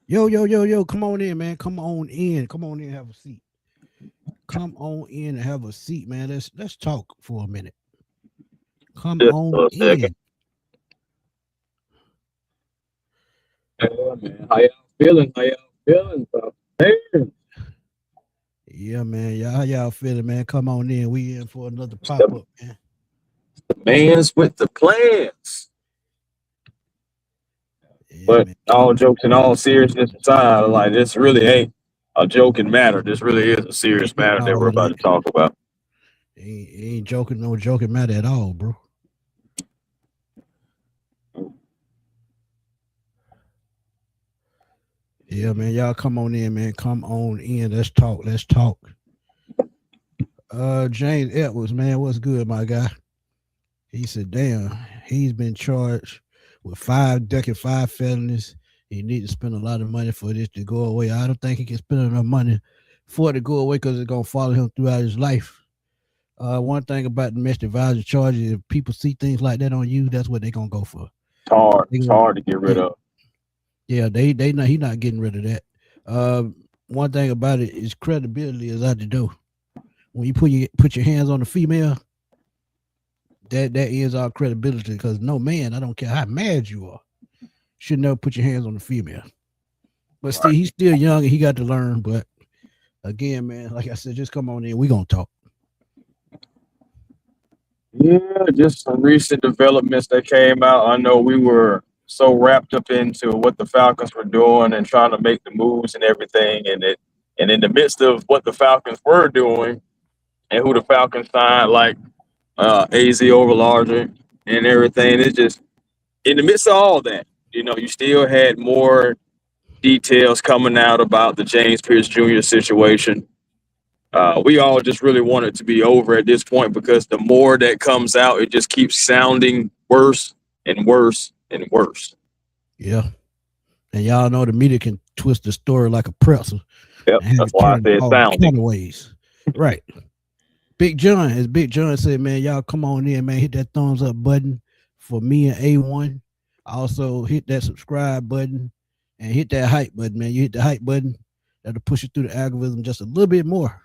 Yo, yo, yo, yo, come on in, man. Come on in. Come on in, have a seat. Come on in and have a seat, man. Let's talk for a minute. Come Just on for a second. in. Yeah, man. How y'all feeling? How y'all feeling? Man, Yeah, man. Y'all, how y'all feeling, man? Come on in. We in for another pop up, man. the man's with the plans. Yeah, But man. all Come. jokes and all seriousness aside, like this really ain't a joking matter. This really is a serious matter that No, we're it about to ain't. talk about. It ain't joking, no joking matter at all, bro. Yeah, man. Y'all come on in, man. Come on in. Let's talk. Let's talk. James Edwards, man. What's good, my guy? He said, damn, he's been charged with 5 decade, 5 felonies. He need to spend a lot of money for this to go away. I don't think he can spend enough money for it to go away because it's gonna follow him throughout his life. One thing about domestic violence charges, if people see things like that on you, that's what they're gonna go for. It's hard. They It's gonna, hard to get rid yeah, of. yeah, they not he not getting rid of that. One thing about it is credibility is out the door. When you put your hands on a female, that ends our credibility because no man, I don't care how mad you are, should never put your hands on a female. But still, Right. he's still young and he got to learn. But again, man, like I said, just come on in. We gonna talk. Yeah, just some recent developments that came out. I know we were so wrapped up into what the Falcons were doing and trying to make the moves and everything, and in the midst of what the Falcons were doing and who the Falcons signed, like AZ Overlarger and everything, it's just in the midst of all that, you still had more details coming out about the James Pearce Jr. situation. We all just really want it to be over at this point because the more that comes out, it just keeps sounding worse and worse and worse. Yeah, and y'all know the media can twist the story like a pretzel Yep, and have that's it why I turned said all sounding. kind of ways. Right. Big John, as Big John said, man, y'all come on in, man. Hit that thumbs up button for me and A1. Also hit that subscribe button and hit that hype button, man. You hit the hype button, that'll push you through the algorithm just a little bit more.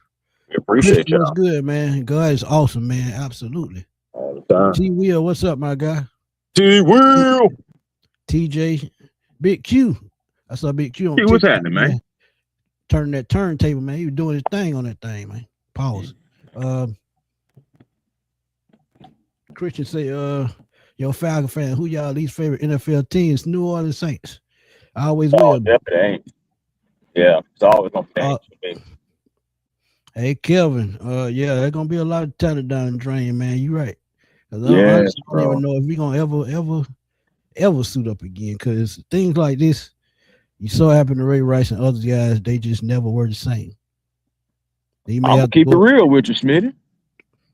We appreciate Christian, what's y'all good, man? God is awesome, man. Absolutely. all the time. T Will, what's up, my guy? T T- Will. TJ, Big Q. I saw Big Q on Hey, what's TikTok, happening, man? man. Turning that turntable, man. He was doing his thing on that thing, man. Pause. Um, Christian say, yo, Falcon fan, who y'all least favorite NFL teams? New Orleans Saints. I always Oh, will be. definitely ain't. Yeah, it's always gonna Uh, change for me. hey, Kelvin. Yeah, there's gonna be a lot of talent down the drain, man. You right. Cause Yes, honestly, I don't even bro. know if we gonna ever suit up again. Cause things like this, you saw happen to Ray Rice and other guys, they just never were the same. They may I'm gonna have to keep it go. real with you, Smitty.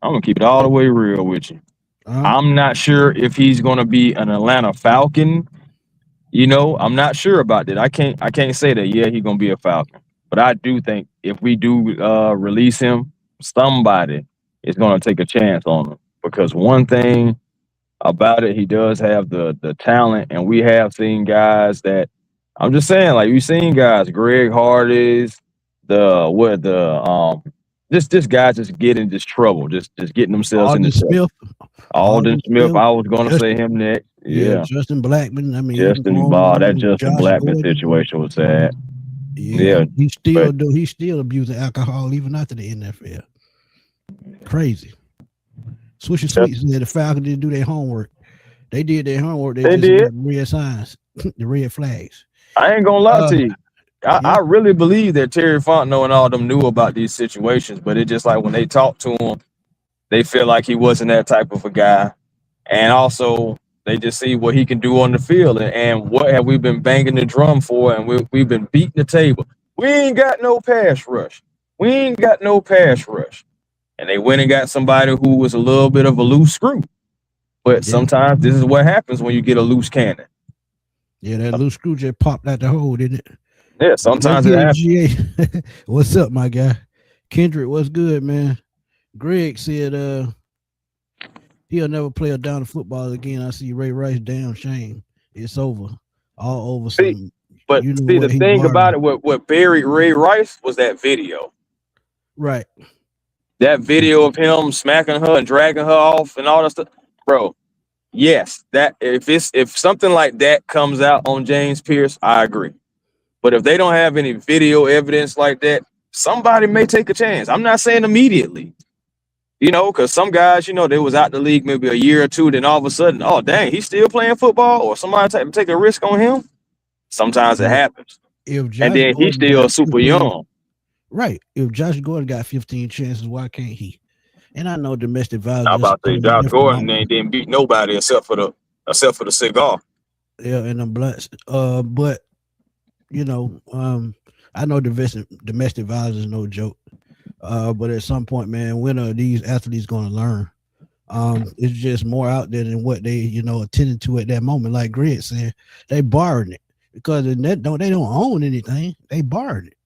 I'm gonna keep it all the way real with you. Uh, I'm not sure if he's gonna be an Atlanta Falcon. I'm not sure about that. I can't say that. Yeah, he's gonna be a Falcon, but I do think if we do release him, somebody is gonna take a chance on him because one thing about it, he does have the talent, and we have seen guys that I'm just saying, like we've seen guys, Greg Hardy's, the what the just guys just get in just trouble, just getting themselves into Arden trouble. Smith, Alden Arden Smith, Smith, I was gonna just say him next. yeah, Yeah. Justin Blackman. I mean, you can go Justin on and Ball, that on. Justin Josh Blackman Gordon. situation was sad. Yeah, Yeah, but he's still abusing alcohol even after the NFL. Crazy. Swisher just, Sweet said the Falcons didn't do their homework. They did their homework. They they just did. ignored the red signs, the red flags. I ain't gonna lie Uh, to you. yeah, I really believe that Terry Fontenot and all them knew about these situations, but it just like when they talked to him, they feel like he wasn't that type of a guy. And also, they just see what he can do on the field. And what have we been banging the drum for? And we've been beating the table. We ain't got no pass rush. We ain't got no pass rush. And they went and got somebody who was a little bit of a loose screw. But yeah, sometimes this is what happens when you get a loose cannon. yeah. That little screw just popped out the hole, didn't it? Yeah, Let's sometimes it get it, happens. GA. What's up, my guy? Kendrick, what's good, man? Greg said, he'll never play a down of football again. I see Ray Rice. Damn shame. It's over. All over See, some. But You know see, the what he thing about borrowed. it, what buried Ray Rice was that video. Right. That video of him smacking her and dragging her off and all that stuff, bro. Yes, that if something like that comes out on James Pearce, I agree. But if they don't have any video evidence like that, somebody may take a chance. I'm not saying immediately, because some guys, they was out the league maybe a year or two, then all of a sudden, oh dang, he's still playing football, or somebody take a risk on him. Sometimes it But happens, if and Josh then he's Gordon still got super 15, young. right? If Josh Gordon got 15 chances, why can't he? And I know domestic I'm violence is about a to say totally Josh different Gordon ball. didn't beat nobody except for the cigar. Yeah, and them blunts. But I know domestic violence is no joke. But at some point, man, when are these athletes going to learn? It's just more out there than what they, attended to at that moment. Like Greg said, they borrowed it because they don't own anything. They borrowed it.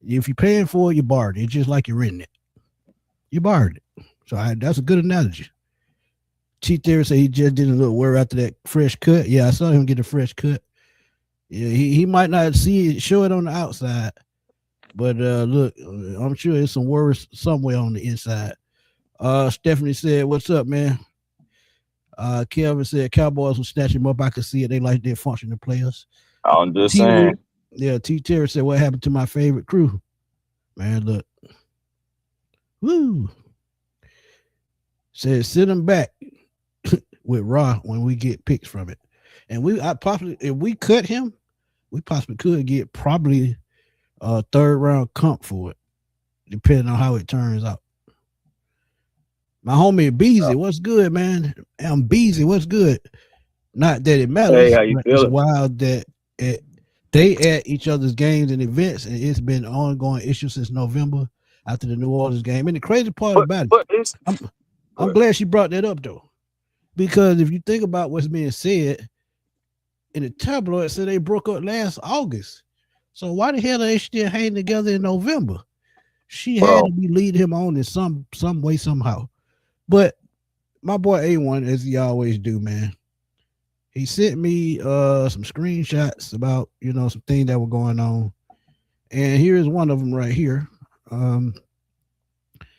If you're paying for it, you borrowed it. It's just like you're renting it. You borrowed it. So that's a good analogy. T Terry said he just did a little wear after that fresh cut. Yeah, I saw him get a fresh cut. Yeah, he might not show it on the outside, but look, I'm sure there's some words somewhere on the inside. Stephanie said, "What's up, man?" Kelvin said, "Cowboys will snatch him up. I could see it. They like their functioning players." I'm just saying. T Terry said, "What happened to my favorite crew?" Man, look, woo. Said, "Send him back with Raw when we get picks from it." And if we cut him, we possibly could get probably a third round comp for it, depending on how it turns out. My homie Beezy, what's good, man? I'm Beezy, what's good? Not that it matters, Hey, how you but it's feeling? wild that they at each other's games and events, and it's been an ongoing issue since November after the New Orleans game. And the crazy part about But it, I'm glad she brought that up though, because if you think about what's being said in the tabloid, said they broke up last August. So why the hell are they still hanging together in November? She had to be leading him on in some way, somehow. But my boy A1, as he always do, man, he sent me some screenshots about, some things that were going on. And here's one of them right here.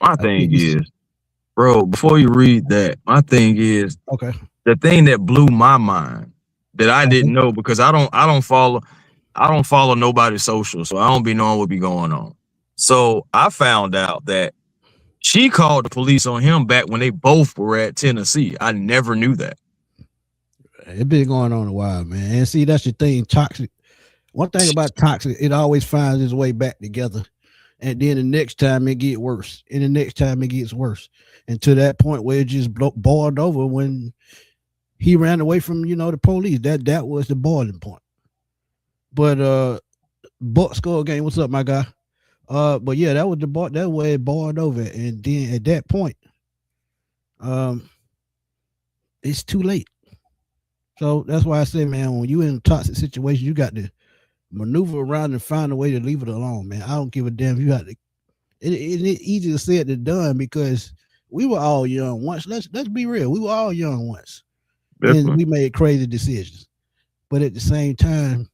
my thing is, bro, before you read that, my thing is okay. The thing that blew my mind that I didn't know, because I don't follow nobody's social, so I don't be knowing what be going on. So I found out that she called the police on him back when they both were at Tennessee. I never knew that. It's been going on a while, man. And see, that's the thing. Toxic. One thing about toxic, it always finds its way back together. And then the next time it gets worse. And the next time it gets worse. And to that point where it just boiled over when he ran away from, the police. That was the boiling point. But Buck score game, what's up, my guy? But yeah, that was that way it boiled over. And then at that point, it's too late. So that's why I say, man, when you in a toxic situation, you got to maneuver around and find a way to leave it alone, man. I don't give a damn. You got to. It's easier said than done because we were all young once. Let's be real. We were all young once, and we made crazy decisions. But at the same time,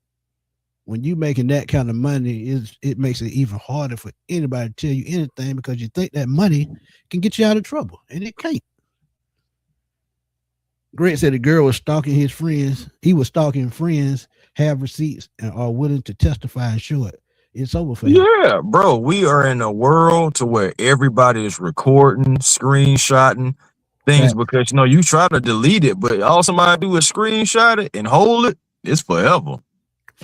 when you making that kind of money, it makes it even harder for anybody to tell you anything because you think that money can get you out of trouble, and it can't. Grant said the girl was stalking his friends. He was stalking friends, have receipts, and are willing to testify and show it. It's over for him. Yeah, bro, we are in a world to where everybody is recording, screenshotting things because you try to delete it, but all somebody do is screenshot it and hold it. It's forever.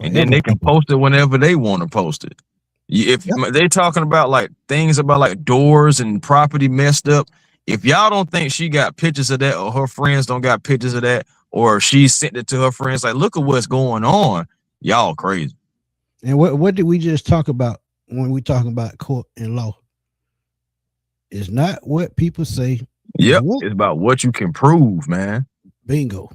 And then they can post it whenever they want to post it. If they're talking about like things about like doors and property messed up, if y'all don't think she got pictures of that, or her friends don't got pictures of that, or she sent it to her friends, like, look at what's going on, y'all crazy. And what did we just talk about when we talking about court and law? It's not what people say. Yep, it's about what you can prove, man. Bingo.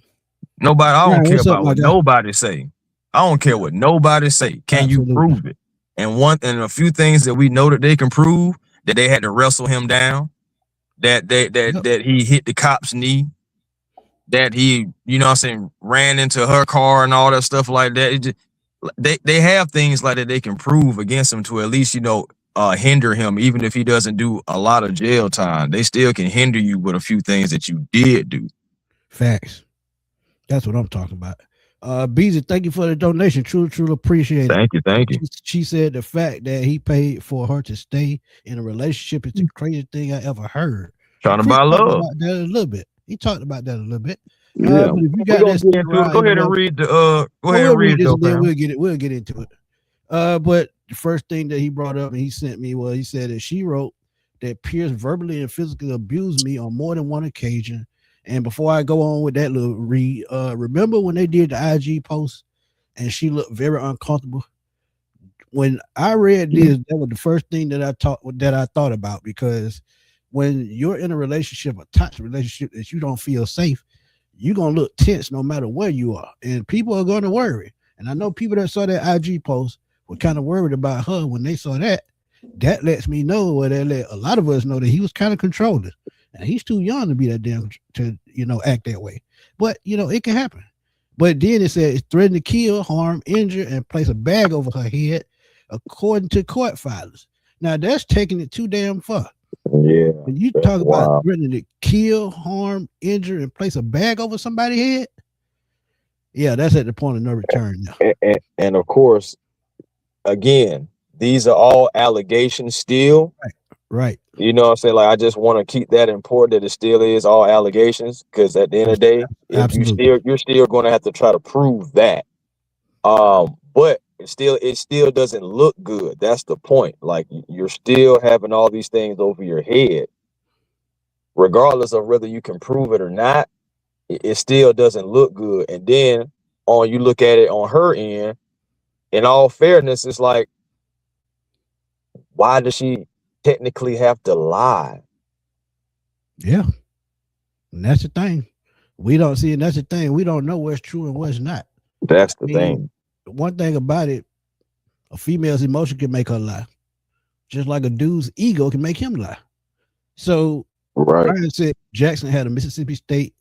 I don't care about what nobody say. I don't care what nobody say. Can you prove it? And a few things that we know that they can prove, that they had to wrestle him down, that he hit the cop's knee, that he, ran into her car and all that stuff like that. they have things like that they can prove against him to at least, hinder him, even if he doesn't do a lot of jail time. They still can hinder you with a few things that you did do. Facts. That's what I'm talking about. Beezy, thank you for the donation. Truly appreciate it. Thank you. She said the fact that he paid for her to stay in a relationship is the craziest thing I ever heard. Trying to Chris buy talked love. about that a little bit. He talked about that a little bit. Yeah. But if you We're got gonna that get into it. Go ahead and read the go ahead we'll and read this it, and then fam. we'll get into it. But the first thing that he brought up and he sent me was he said that she wrote that Pearce verbally and physically abused me on more than one occasion. And before I go on with that little read, remember when they did the IG post and she looked very uncomfortable? When I read this, that was the first thing that I thought about, because when you're in a relationship, a toxic relationship that you don't feel safe, you're gonna look tense no matter where you are, and people are gonna worry. And I know people that saw that IG post were kind of worried about her when they saw that. That lets me know, or that let a lot of us know, that he was kind of controlling, and he's too young to be that damn to act that way. But it can happen. But then it said it's threatened to kill, harm, injure, and place a bag over her head, according to court filings. Now that's taking it too damn far. Yeah. When you talk about threatening to kill, harm, injure, and place a bag over somebody's head, yeah, that's at the point of no return now. And of course, again, these are all allegations still. Right. You know what I'm saying? Like, I just want to keep that important, that it still is all allegations, because at the end of the day, if you're still going to have to try to prove that. But it still doesn't look good. That's the point. Like, you're still having all these things over your head, regardless of whether you can prove it or not. It still doesn't look good. And then you look at it on her end, in all fairness, it's like, why does she technically have to lie? Yeah. And that's the thing. We don't see it. That's the thing. We don't know what's true and what's not. That's the thing. One thing about it, a female's emotion can make her lie, just like a dude's ego can make him lie. So Ryan said Jackson had a Mississippi State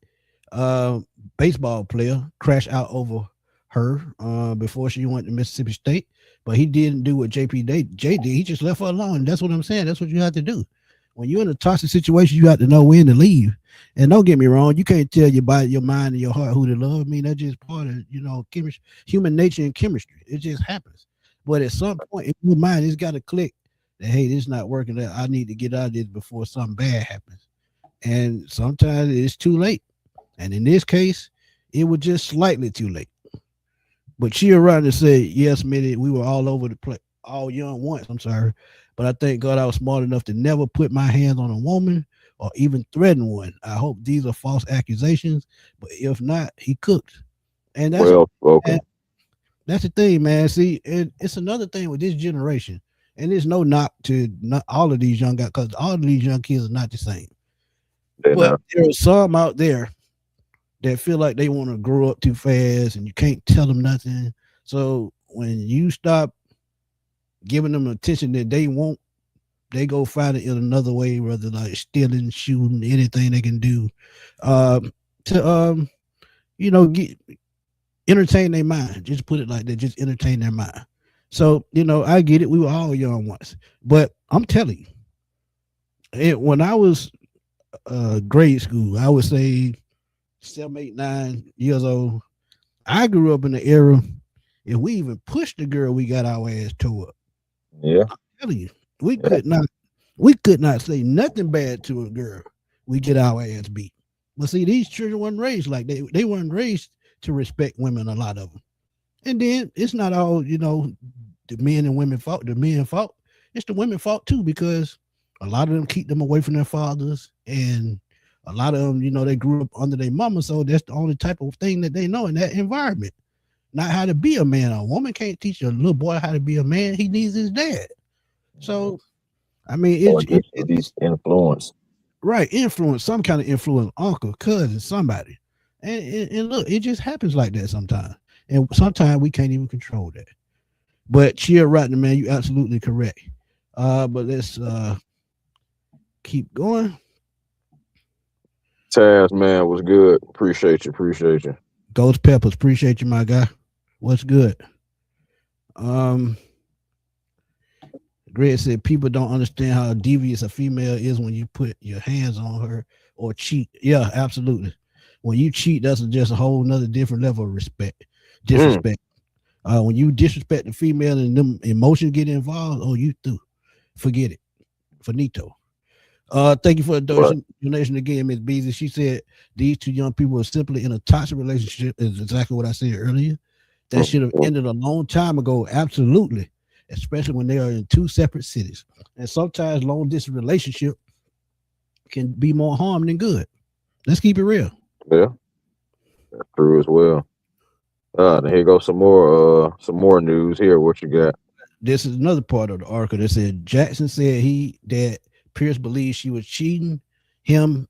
baseball player crash out over her before she went to Mississippi State, but he didn't do what Jay did. He just left her alone. That's what I'm saying. That's what you have to do. When you're in a toxic situation, you have to know when to leave. And don't get me wrong, you can't tell your body, your mind, and your heart who to love. I mean, that's just part of chemistry, human nature and chemistry. It just happens. But at some point in your mind, it's got to click that, hey, this is not working. That I need to get out of this before something bad happens. And sometimes it's too late. And in this case, it was just slightly too late. But she around and said, yes, Smitty, we were all over the place, all young once. I'm sorry. But I thank God I was smart enough to never put my hands on a woman or even threaten one. I hope these are false accusations, but if not, he cooked. And that's that's the thing, man. See, it's another thing with this generation, and there's no knock to not all of these young guys, because all of these young kids are not the same. But there are some out there that feel like they want to grow up too fast, and you can't tell them nothing. So when you stop giving them attention that they want, they go find it in another way, whether like stealing, shooting, anything they can do to entertain their mind. Just put it like that, just entertain their mind. So I get it. We were all young once, but I'm telling you, when I was grade school, I would say 7, 8, 9 years old. I grew up in the era, if we even pushed the girl, we got our ass tore up. Yeah, I'm telling you, we could not say nothing bad to a girl. We get our ass beat. But see, these children weren't raised like they weren't raised to respect women, a lot of them. And then it's not all the men and women fault. The men fault. It's the women fault too, because a lot of them keep them away from their fathers, and a lot of them, they grew up under their mama, so that's the only type of thing that they know in that environment. Not how to be a man. A woman can't teach a little boy how to be a man. He needs his dad. So, I mean, it's influence. Right, influence, some kind of influence, uncle, cousin, somebody. And look, it just happens like that sometimes. And sometimes we can't even control that. But Chia Rotten, man, you absolutely correct. But let's keep going. Taz, man, was good. Appreciate you. Ghost Peppers, appreciate you, my guy. What's good? Um, Greg said people don't understand how devious a female is when you put your hands on her or cheat. Yeah, absolutely. When you cheat, that's just a whole nother different level of respect, disrespect. When you disrespect the female and them emotions get involved, oh, you through. Forget it. Finito. Thank you for the Right. donation again, Miss Beasley. She said these two young people are simply in a toxic relationship. Is exactly what I said earlier. That should have ended a long time ago. Absolutely, especially when they are in two separate cities. And sometimes long distance relationship can be more harm than good. Let's keep it real. Yeah, that's true as well. And here goes some more news here. What you got? This is another part of the article that said Jackson said that Pierce believes she was cheating on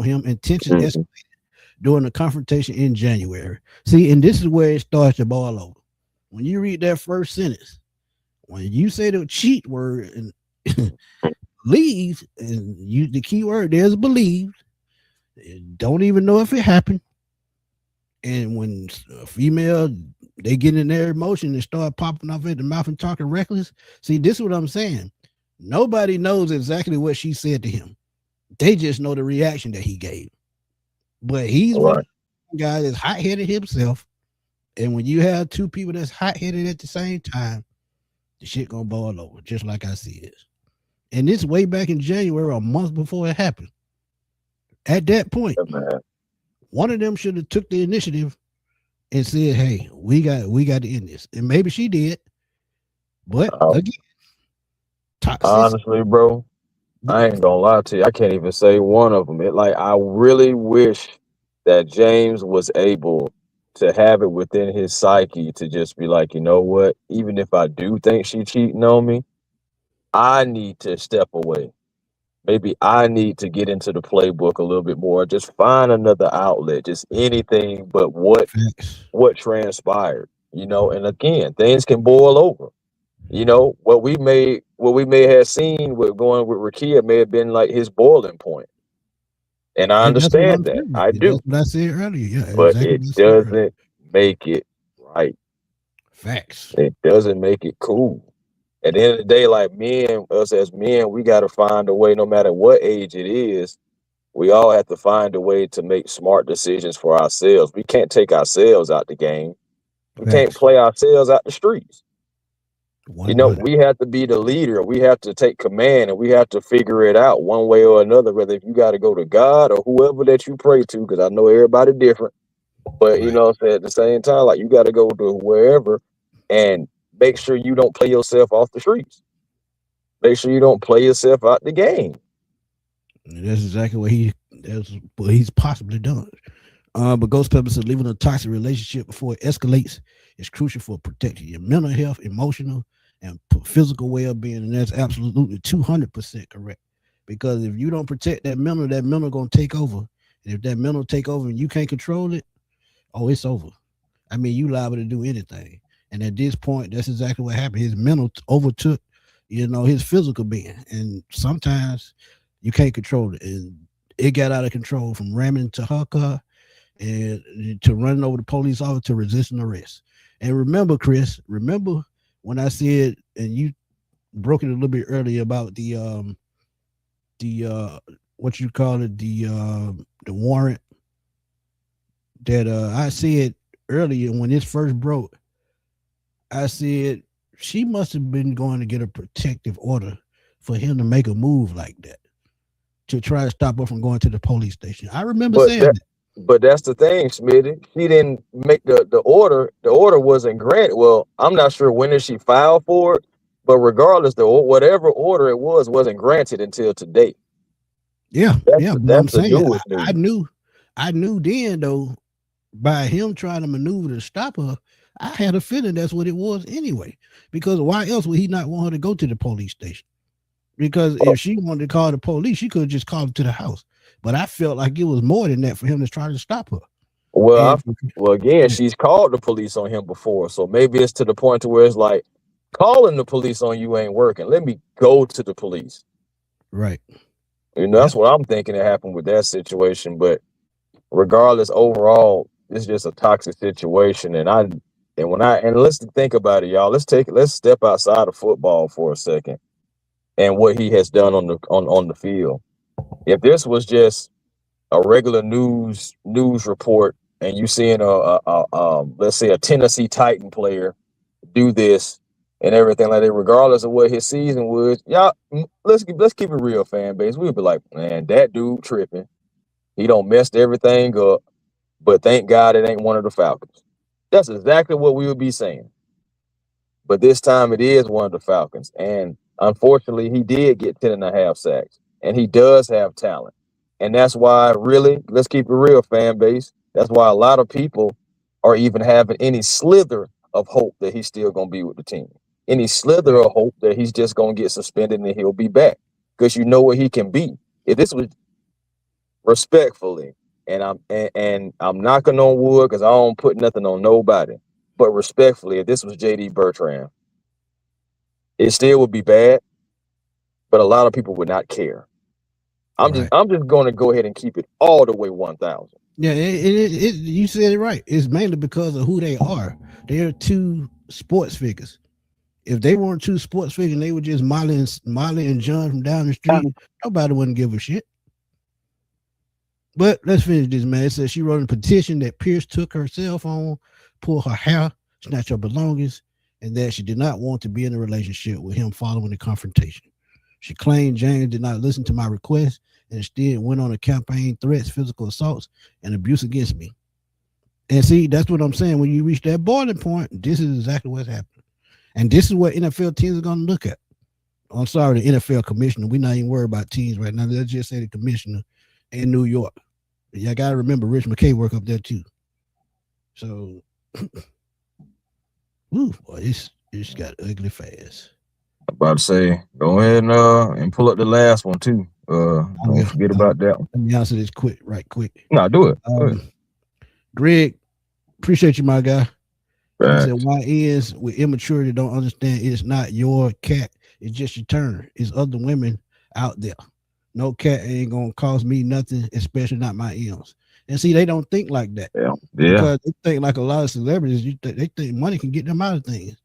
him, and tensions Mhm. escalated during the confrontation in January. See, and this is where it starts to boil over. When you read that first sentence, when you say the cheat word and believe, and you the key word there's believed, don't even know if it happened. And when a female they get in their emotion and start popping off at the mouth and talking reckless. See, this is what I'm saying. Nobody knows exactly what she said to him. They just know the reaction that he gave. But he's one Right. of the guys that's hot headed himself. And when you have two people that's hot headed at the same time, the shit gonna boil over, just like I see it. And this way back in January, a month before it happened. At that point, Yeah, man. one of them should have took the initiative and said, "Hey, we got to end this." And maybe she did, but Uh, again, toxicity. Honestly, bro, I ain't gonna lie to you. I can't even say one of them. It like I really wish that James was able to have it within his psyche to just be like, you know what? Even if I do think she cheating on me, I need to step away. Maybe I need to get into the playbook a little bit more. Just find another outlet. Just anything but Facts. what transpired. You know, and again, things can boil over. You know, what we may have seen with going with Rakia may have been like his boiling point. And I And that's what I'm understand that. saying. I That's do. what I said earlier. Yeah, But exactly it what I said earlier. doesn't make it right. Facts. It doesn't make it cool. At the end of the day, like men, us as men, we gotta find a way, no matter what age it is, we all have to find a way to make smart decisions for ourselves. We can't take ourselves out the game. We can't Facts. play ourselves out the streets. You know, 100. we have to be the leader. We have to take command and we have to figure it out one way or another, whether if you got to go to God or whoever that you pray to, because I know everybody different. But you Right. know what I'm saying, at the same time, like you got to go to wherever and make sure you don't play yourself off the streets. Make sure you don't play yourself out the game. And that's exactly that's what he's possibly done. But Ghost Pepper said leaving a toxic relationship before it escalates is crucial for protecting your mental health, emotional, and physical well-being. And that's absolutely 200% correct. Because if you don't protect that mental gonna take over. And if that mental take over and you can't control it, oh, it's over. I mean, you liable to do anything. And at this point, that's exactly what happened. His mental overtook, his physical being. And sometimes you can't control it. And it got out of control from ramming into her car and to running over the police officer to resisting arrest. And remember, Chris, remember when I said, and you broke it a little bit earlier about the what you call it, the warrant that I said earlier when this first broke. I said she must have been going to get a protective order for him to make a move like that to try to stop her from going to the police station. I remember But saying that that. but that's the thing, Smitty. She didn't make the order. The order wasn't granted. Well, I'm not sure when did she file for it, but regardless, whatever order it was wasn't granted until today. Yeah, That's yeah. the, But I'm that's the saying newest I news. knew, I knew then though by him trying to maneuver to stop her, I had a feeling that's what it was anyway. Because why else would he not want her to go to the police station? Because if she wanted to call the police, she could have just called to the house. But I felt like it was more than that for him to try to stop her. Well, And well, again, yeah, she's called the police on him before, so maybe it's to the point to where it's like calling the police on you ain't working. Let me go to the police. right. You know, Yep. that's what I'm thinking that happened with that situation. But regardless, overall, it's just a toxic situation, and And let's think about it, y'all. Let's step outside of football for a second and what he has done on the field. If this was just a regular news report and you seeing let's say a Tennessee Titan player do this and everything like that, regardless of what his season was, y'all, let's keep it real, fan base. We'd be like, man, that dude tripping. He don't messed everything up, but thank God it ain't one of the Falcons. That's exactly what we would be saying. But this time it is one of the Falcons. And unfortunately, he did get 10.5 sacks. And he does have talent. And that's why, really, let's keep it real, fan base. That's why a lot of people are even having any slither of hope that he's still going to be with the team. Any slither of hope that he's just going to get suspended and he'll be back. Because you know what he can be. If this was respectfully, and I'm knocking on wood because I don't put nothing on nobody. But respectfully, if this was J.D. Bertrand, it still would be bad, but a lot of people would not care. I'm just going to go ahead and keep it all the way 1,000. Yeah, you said it right. It's mainly because of who they are. They're two sports figures. If they weren't two sports figures, and they were just Molly and John from down the street, nobody wouldn't give a shit. But let's finish this, man. It says she wrote a petition that Pearce took her cell phone, pulled her hair, snatched her belongings, and that she did not want to be in a relationship with him following the confrontation. She claimed James did not listen to my request and instead went on a campaign, threats, physical assaults, and abuse against me. And see, that's what I'm saying. When you reach that boiling point, this is exactly what's happening. And this is what NFL teams are going to look at. I'm sorry, the NFL commissioner. We're not even worried about teams right now. Let's just say the commissioner in New York. Y'all got to remember Rich McKay work up there too. So, boy, it's got ugly fast. I'm about to say, go ahead and pull up the last one too. Don't forget about that one. Let me answer this quick. No, do it. Greg, appreciate you, my guy. Right. He said, why is with immaturity don't understand it's not your cat, it's just your turn. It's other women out there. No cat ain't gonna cost me nothing, especially not my M's. And see, they don't think like that. Yeah. Because they think like a lot of celebrities, they think money can get them out of things.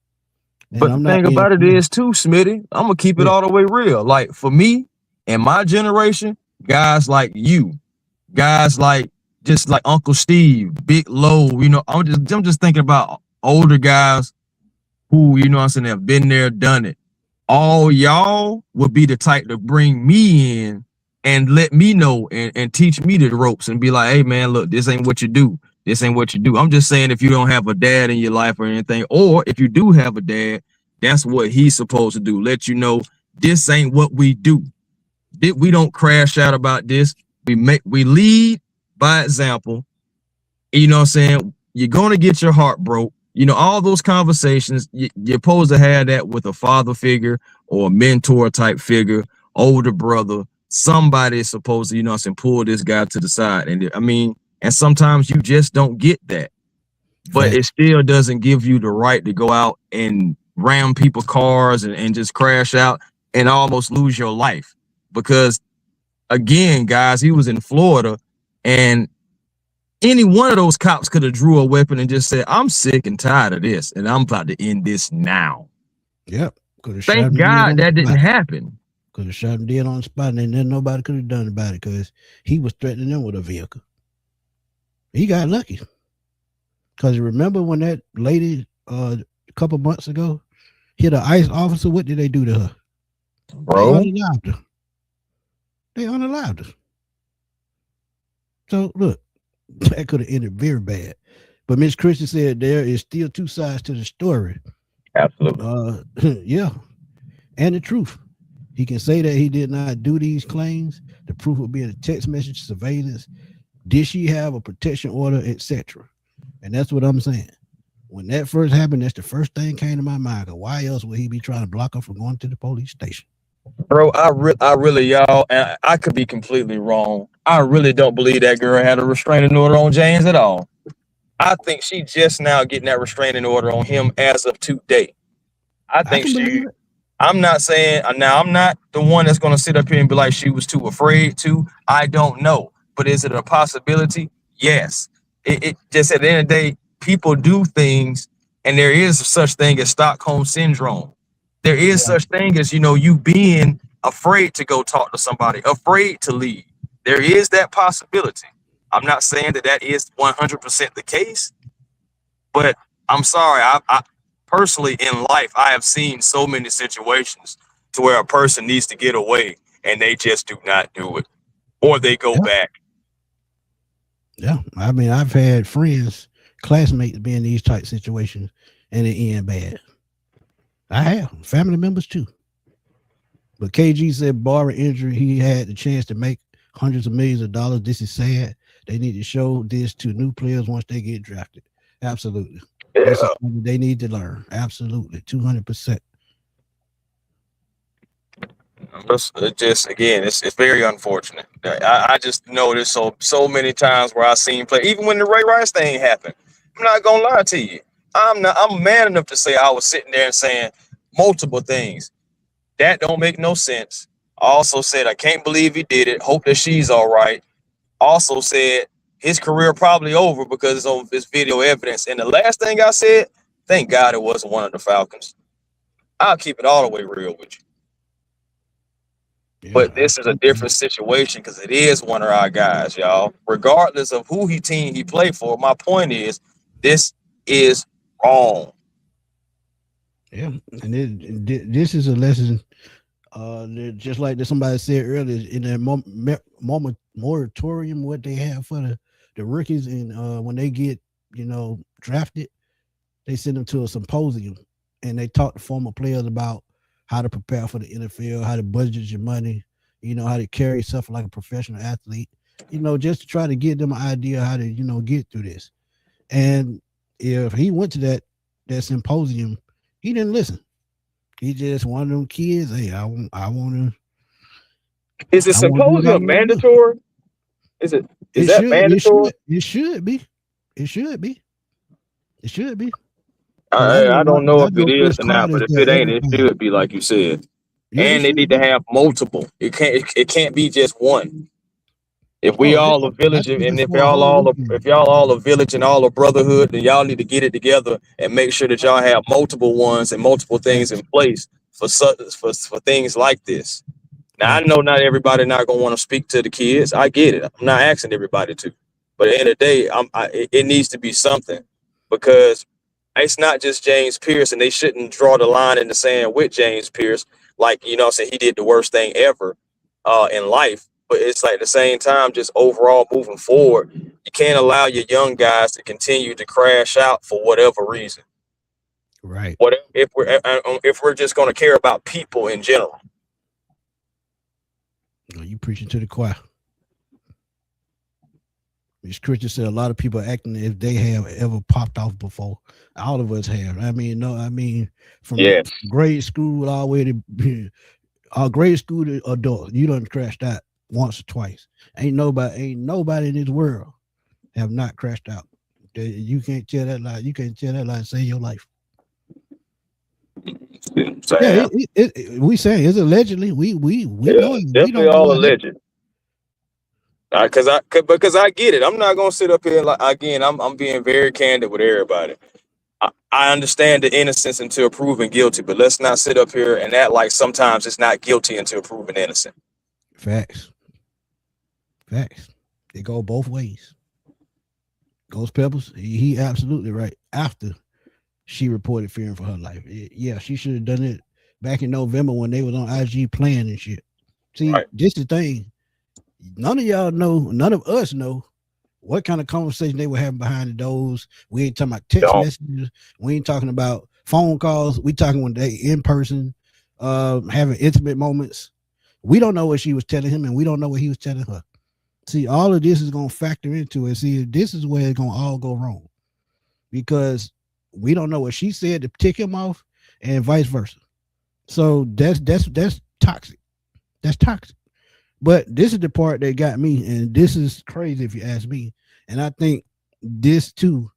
And but the thing about it is too, Smitty, I'm gonna keep it all the way real. Like for me and my generation, guys like you, guys like just like Uncle Steve, Big Low, you know, I'm just thinking about older guys who, you know what I'm saying, have been there, done it. All y'all would be the type to bring me in and let me know and teach me the ropes and be like, hey man, look, this ain't what you do. This ain't what you do. I'm just saying, if you don't have a dad in your life or anything, or if you do have a dad, that's what he's supposed to do. Let you know this ain't what we do. We don't crash out about this. We lead by example. You know what I'm saying? You're gonna get your heart broke. You know, all those conversations, you're supposed to have that with a father figure or a mentor type figure, older brother. Somebody is supposed to, you know what I'm saying, pull this guy to the side. And I mean, and sometimes you just don't get that. But it still doesn't give you the right to go out and ram people's cars and just crash out and almost lose your life. Because, again, guys, he was in Florida, and any one of those cops could have drew a weapon and just said, I'm sick and tired of this, and I'm about to end this now. Yep. Thank God that didn't happen. Could have shot him dead on the spot, and then nobody could have done about it because he was threatening them with a vehicle. He got lucky. Because remember when that lady a couple months ago hit an ICE officer? What did they do to her? Bro. They unalived her. So, look, that could have ended very bad. But Miss Christian said there is still two sides to the story. Absolutely. Yeah. And the truth. He can say that he did not do these claims. The proof would be in a text message, surveillance. Did she have a protection order, etc.? And that's what I'm saying. When that first happened, that's the first thing came to my mind. Why else would he be trying to block her from going to the police station? Bro, I really, y'all, and I could be completely wrong. I really don't believe that girl had a restraining order on James at all. I think she just now getting that restraining order on him as of today. I'm not saying, now I'm not the one that's going to sit up here and be like she was too afraid to. I don't know. But is it a possibility? Yes. It just at the end of the day, people do things And there is such thing as Stockholm syndrome. There is such thing as, you being afraid to go talk to somebody, afraid to leave. There is that possibility. I'm not saying that is 100% the case, but I'm sorry. I personally in life, I have seen so many situations to where a person needs to get away and they just do not do it, or they go back. Yeah, I mean, I've had friends, classmates be in these type situations and it end bad. I have family members too. But KG said, barring injury, he had the chance to make hundreds of millions of dollars. This is sad. They need to show this to new players once they get drafted. Absolutely. Yeah. This is something they need to learn. Absolutely. 200%. It's very unfortunate. I just noticed so many times where I seen play, even when the Ray Rice thing happened. I'm not gonna lie to you. I'm man enough to say I was sitting there and saying multiple things. That don't make no sense. Also said, I can't believe he did it. Hope that she's all right. Also said his career probably over because of this video evidence. And the last thing I said, thank God it wasn't one of the Falcons. I'll keep it all the way real with you. Yeah, but this is a different situation because it is one of our guys, y'all. Regardless of who team he played for, my point is this is wrong. Yeah, and this is a lesson. Just like somebody said earlier, in that moratorium, what they have for the rookies, and when they get drafted, they send them to a symposium and they talk to former players about how to prepare for the NFL, how to budget your money, how to carry yourself like a professional athlete, just to try to get them an idea how to get through this. And if he went to that symposium, he didn't listen. He just one of them kids. Hey, I want to. Is the symposium mandatory? Is that mandatory? It should be. It should be. It should be. I don't know if it is or not, but if it ain't, it should be like you said. Yeah, and they need to have multiple. It can't be just one. If we all a village, and if y'all all a village and all a brotherhood, then y'all need to get it together and make sure that y'all have multiple ones and multiple things in place for things like this. Now I know not everybody not gonna want to speak to the kids. I get it. I'm not asking everybody to, but at the end of the day, it needs to be something, because it's not just James Pearce, and they shouldn't draw the line in the sand with James Pearce. Like, I'm saying he did the worst thing ever in life. But it's like at the same time, just overall moving forward, you can't allow your young guys to continue to crash out for whatever reason. Right. If we're just going to care about people in general. You preaching to the choir. Miss Christian said a lot of people acting as if they have ever popped off before. All of us have. From grade school all the way to our grade school to adult, you done crashed out once or twice. Ain't nobody in this world have not crashed out. You can't tell that lie. You can't tell that lie and save your life. Yeah, we say it's allegedly. We know it. Definitely all alleged. Because I get it. I'm not gonna sit up here I'm being very candid with everybody. I understand the innocence until proven guilty, but let's not sit up here and act like sometimes it's not guilty until proven innocent. Facts. They go both ways. Ghost Peppers, he absolutely right. After she reported fearing for her life, she should have done it back in November when they was on IG playing and shit. See, This is the thing. None of y'all know, none of us know what kind of conversation they were having behind the doors. We ain't talking about text messages. We ain't talking about phone calls. We talking when they in person, having intimate moments. We don't know what she was telling him, and we don't know what he was telling her. See, all of this is going to factor into it. See, this is where it's going to all go wrong, because we don't know what she said to tick him off, and vice versa. So that's toxic. That's toxic. But this is the part that got me, and this is crazy if you ask me. And I think this too,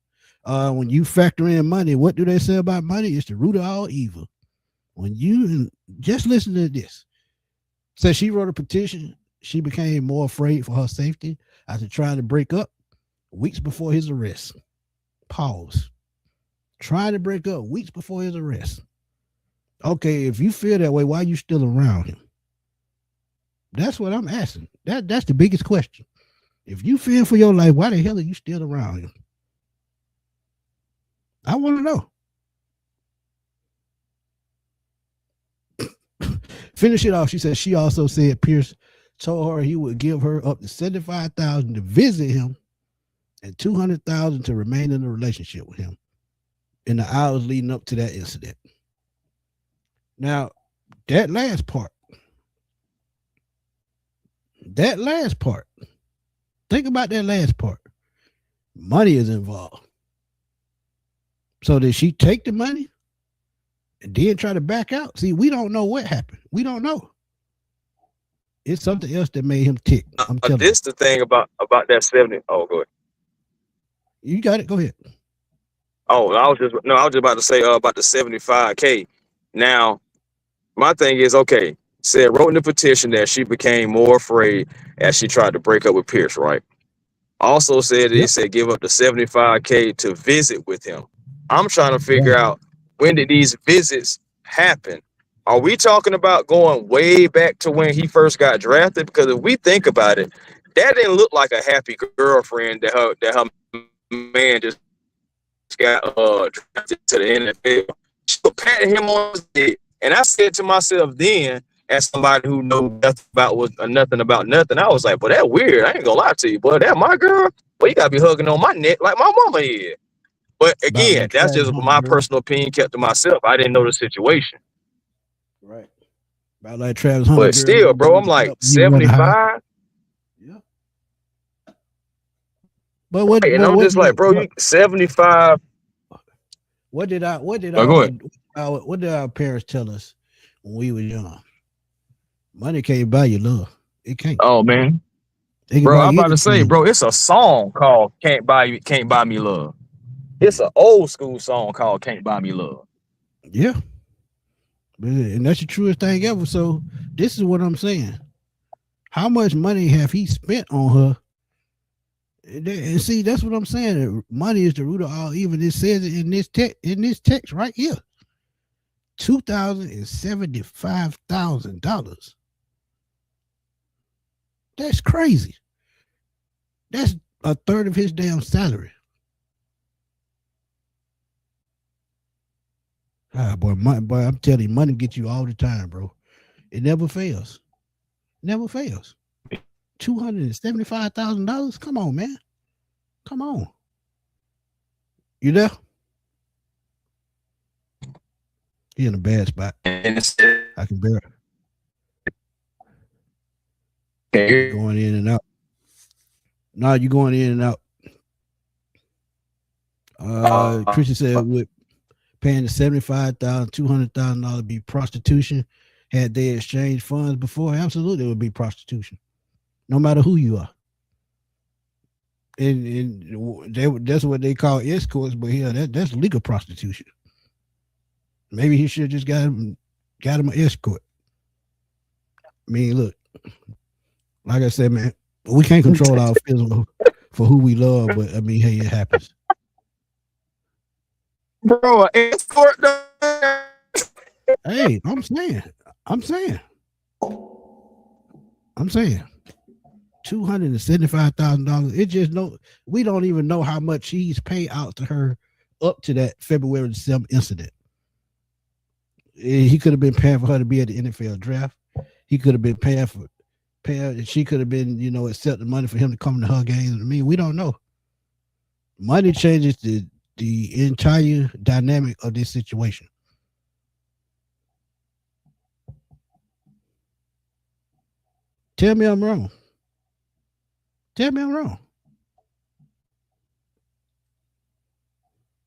when you factor in money, what do they say about money? It's the root of all evil. When you just listen to this, so she wrote a petition. She became more afraid for her safety after trying to break up weeks before his arrest. Pause. trying to break up weeks before his arrest. Okay, if you feel that way, why are you still around him? That's what I'm asking. That's the biggest question. If you fear for your life, why the hell are you still around him? I want to know. Finish it off. She said she also said Pearce told her he would give her up to $75,000 to visit him and $200,000 to remain in a relationship with him in the hours leading up to that incident. Now, that last part, think about that last part. Money is involved. So did she take the money and then try to back out? See, we don't know what happened. We don't know. It's something else that made him tick. I'm telling you. This the thing about that 70. Oh, go ahead. You got it. Go ahead. Oh, I was just about to say about the 75K. Now, my thing is, okay, wrote in the petition that she became more afraid as she tried to break up with Pearce, right? Also said they said give up the 75K to visit with him. I'm trying to figure out, when did these visits happen? Are we talking about going way back to when he first got drafted? Because if we think about it, that didn't look like a happy girlfriend that her man just got drafted to the NFL. She was patting him on his head. And I said to myself then, as somebody who knows nothing about nothing, I was like, "But that weird. I ain't gonna lie to you, boy. That my girl. Well, you gotta be hugging on my neck like my mama is." But again, that's just my personal opinion kept to myself. I didn't know the situation. Right. About like Travis Hunter. But still, bro, I'm like 75. Yeah. But what? And I'm just like, bro, you 75. What did our parents tell us when we were young? Money can't buy you love. It can't. Oh man, bro, I'm about to say, bro, it's a song called "Can't Buy Me Love." It's an old school song called "Can't Buy Me Love." Yeah, and that's the truest thing ever. So this is what I'm saying. How much money have he spent on her? And see, that's what I'm saying. Money is the root of all evil. It says it in this text right here. $275,000. That's crazy. That's a third of his damn salary. Boy, I'm telling you, money gets you all the time, bro. It never fails. Never fails. $275,000. Come on, man. Come on. You there? He in a bad spot. I can bear it. Going in and out. No, you're going in and out. Christian said with paying the $75,000, $200,000 be prostitution. Had they exchanged funds before, absolutely it would be prostitution. No matter who you are. And that's what they call escorts, but here that's legal prostitution. Maybe he should just got him an escort. I mean, look, like I said, man, we can't control our feelings for who we love, but I mean, hey, it happens. Bro, escort. Hey, I'm saying. $275,000. It just we don't even know how much he's paid out to her up to that February 7th incident. He could have been paying for her to be at the NFL draft. He could have been she could have been, accepting money for him to come to her games. I mean, we don't know. Money changes the entire dynamic of this situation. Tell me I'm wrong.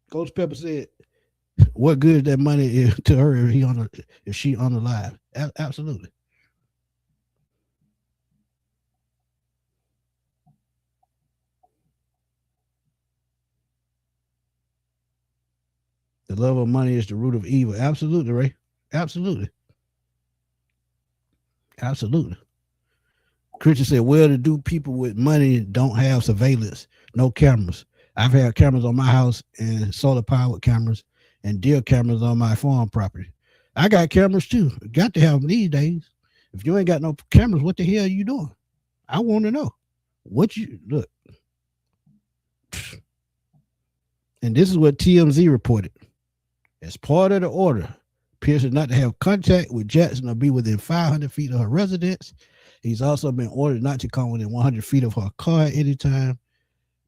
Coach Pepper said, "What good is that money to her if she unalive?" Absolutely. The love of money is the root of evil. Absolutely, Ray. Absolutely. Christian said, well-to-do people with money don't have surveillance, no cameras. I've had cameras on my house and solar powered cameras. and deer cameras on my farm property. I got cameras too. Got to have them these days. If you ain't got no cameras, what the hell are you doing? I want to know. What you look. And this is what TMZ reported. As part of the order, Pearce is not to have contact with Jackson or be within 500 feet of her residence. He's also been ordered not to come within 100 feet of her car at any time.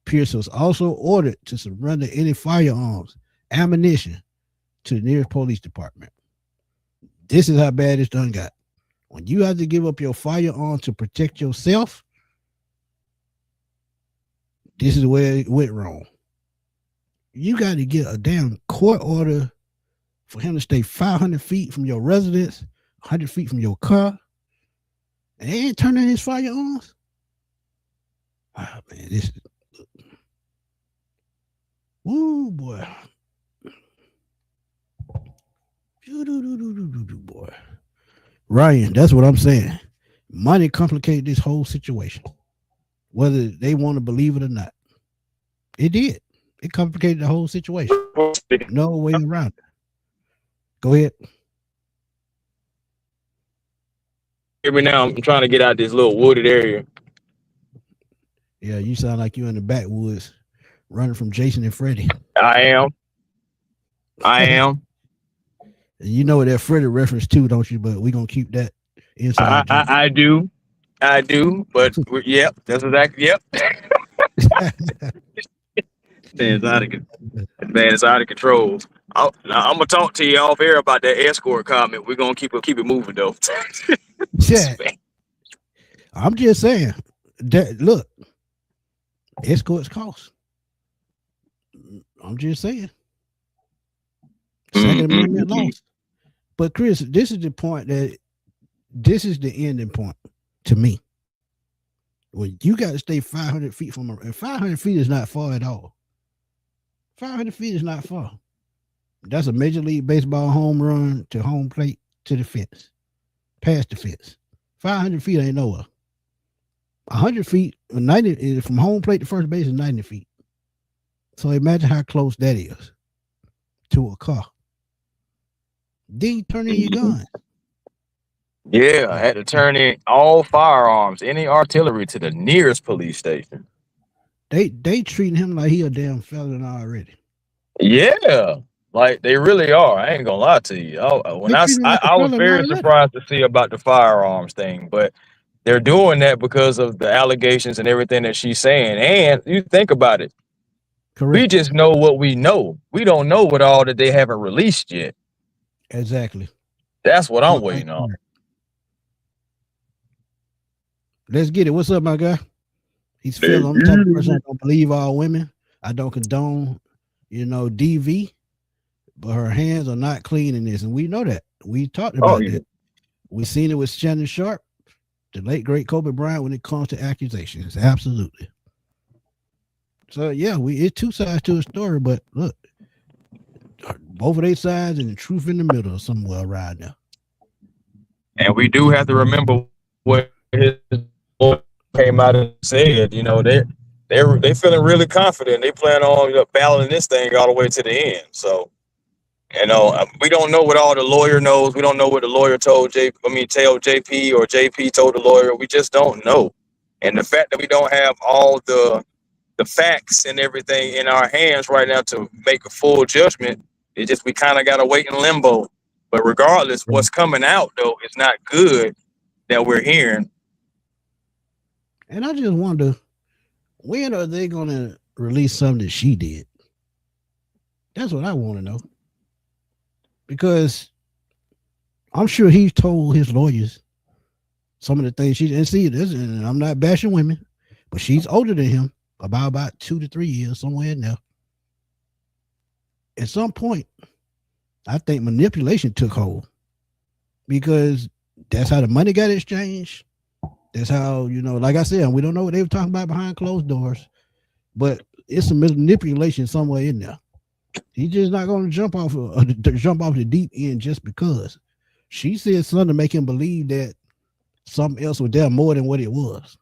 Pearce was also ordered to surrender any firearms, ammunition to the nearest police department. This is how bad it's done got. When you have to give up your firearm to protect yourself, this is where it went wrong. You got to get a damn court order for him to stay 500 feet from your residence, 100 feet from your car, and they ain't turning his firearms. Ah, man, this is... Woo, boy. Boy. Ryan, that's what I'm saying. Money complicated this whole situation, whether they want to believe it or not. It did. It complicated the whole situation. No way around it. Go ahead. Hear me now. I'm trying to get out this little wooded area. Yeah, you sound like you're in the backwoods running from Jason and Freddie. I am. You know what that Freddie reference to, don't you? But we're going to keep that inside. I do. But yep, that's exactly, yep. It's out of control. I'm gonna talk to you off air about that escort comment. We're gonna keep it moving though. Yeah. I'm just saying that look, escorts cost. I'm just saying. Second Amendment lost. But Chris, this is the point that this is the ending point to me. When you got to stay 500 feet from her, and 500 feet is not far at all. 500 feet is not far. That's a Major League Baseball home run to home plate to the fence, past the fence. 500 feet ain't nowhere. 100 feet, 90 from home plate to first base is 90 feet. So imagine how close that is to a car. Then you turn in your gun. Yeah, I had to turn in all firearms, any artillery to the nearest police station. They treating him like he a damn felon already. Yeah, like they really are. I ain't gonna lie to you. I was very surprised to see about the firearms thing, but they're doing that because of the allegations and everything that she's saying. And you think about it. Correct. We just know what we know. We don't know what all that they haven't released yet. Exactly. That's what I'm waiting on. Let's get it. What's up, my guy? He's feeling I'm the type of person I don't believe all women. I don't condone, DV, but her hands are not clean in this. And we know that. We talked about that. We seen it with Shannon Sharp, the late great Kobe Bryant, when it comes to accusations. Absolutely. So yeah, it's two sides to a story, but look, both of their sides and the truth in the middle somewhere around there. And we do have to remember what his boy came out and said. They feeling really confident. They plan on battling this thing all the way to the end. So, we don't know what all the lawyer knows. We don't know what the lawyer tell JP or JP told the lawyer. We just don't know. And the fact that we don't have all the facts and everything in our hands right now to make a full judgment, it's just we kind of got to wait in limbo. But regardless, what's coming out, though, is not good that we're hearing. And I just wonder, when are they going to release something that she did? That's what I want to know. Because I'm sure he told his lawyers some of the things she didn't see this, and I'm not bashing women, but she's older than him about 2 to 3 years, somewhere in there. At some point, I think manipulation took hold, because that's how the money got exchanged. That's how, like I said, we don't know what they were talking about behind closed doors, but it's some manipulation somewhere in there. He's just not going to jump off the deep end just because. She said something to make him believe that something else was there more than what it was.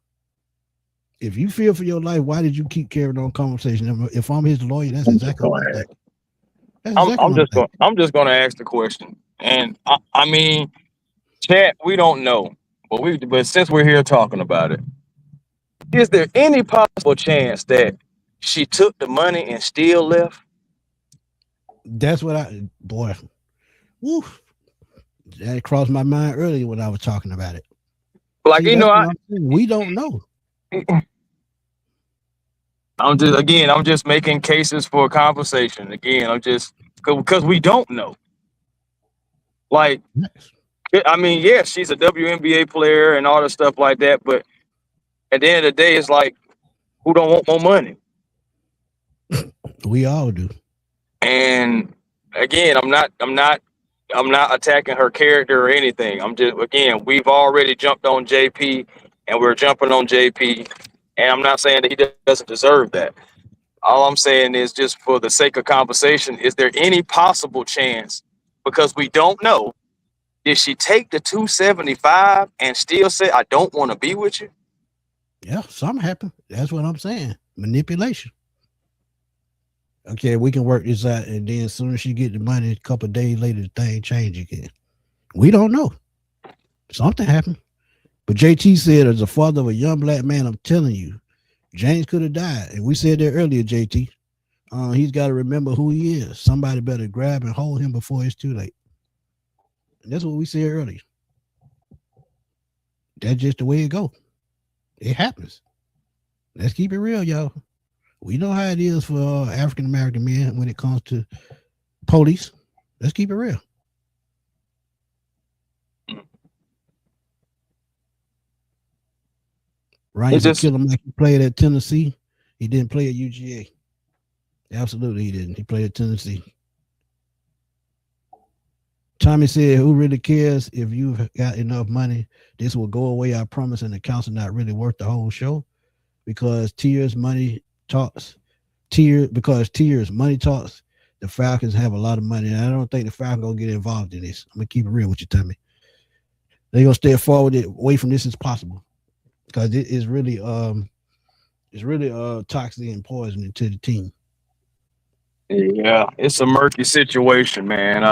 If you fear for your life, why did you keep carrying on conversation? If I'm his lawyer, that's exactly what I think. I'm just gonna ask the question, and I mean, chat, we don't know, but since we're here talking about it, is there any possible chance that she took the money and still left? That's what boy, woo, that crossed my mind earlier when I was talking about it. Like, See, I'm saying. We don't know. I'm just making cases for conversation. Again, I'm just because we don't know. Like, I mean, yes, she's a WNBA player and all the stuff like that, but at the end of the day, it's like, who don't want more money? We all do. And again, I'm not attacking her character or anything. I'm just, again, we've already jumped on JP and we're jumping on JP. And I'm not saying that he doesn't deserve that. All I'm saying is, just for the sake of conversation, is there any possible chance, because we don't know, did she take the 275 and still say, I don't want to be with you? Yeah, something happened. That's what I'm saying. Manipulation. Okay, we can work this out, and then as soon as she get the money, a couple of days later, the thing change again. We don't know. Something happened. But JT said, as a father of a young black man, I'm telling you, James could have died. And we said that earlier, JT. He's got to remember who he is. Somebody better grab and hold him before it's too late. And that's what we said earlier. That's just the way it goes. It happens. Let's keep it real, y'all. We know how it is for African-American men when it comes to police. Let's keep it real. Ryan Killer Mike, he played at Tennessee. He didn't play at UGA. Absolutely, he didn't. He played at Tennessee. Tommy said, who really cares if you've got enough money? This will go away, I promise, and the council not really worth the whole show. Because money talks, the Falcons have a lot of money. And I don't think the Falcons going to get involved in this. I'm going to keep it real with you, Tommy. They're going to stay forward away from this as possible. Because it is really toxic and poisoning to the team. Yeah, it's a murky situation, man.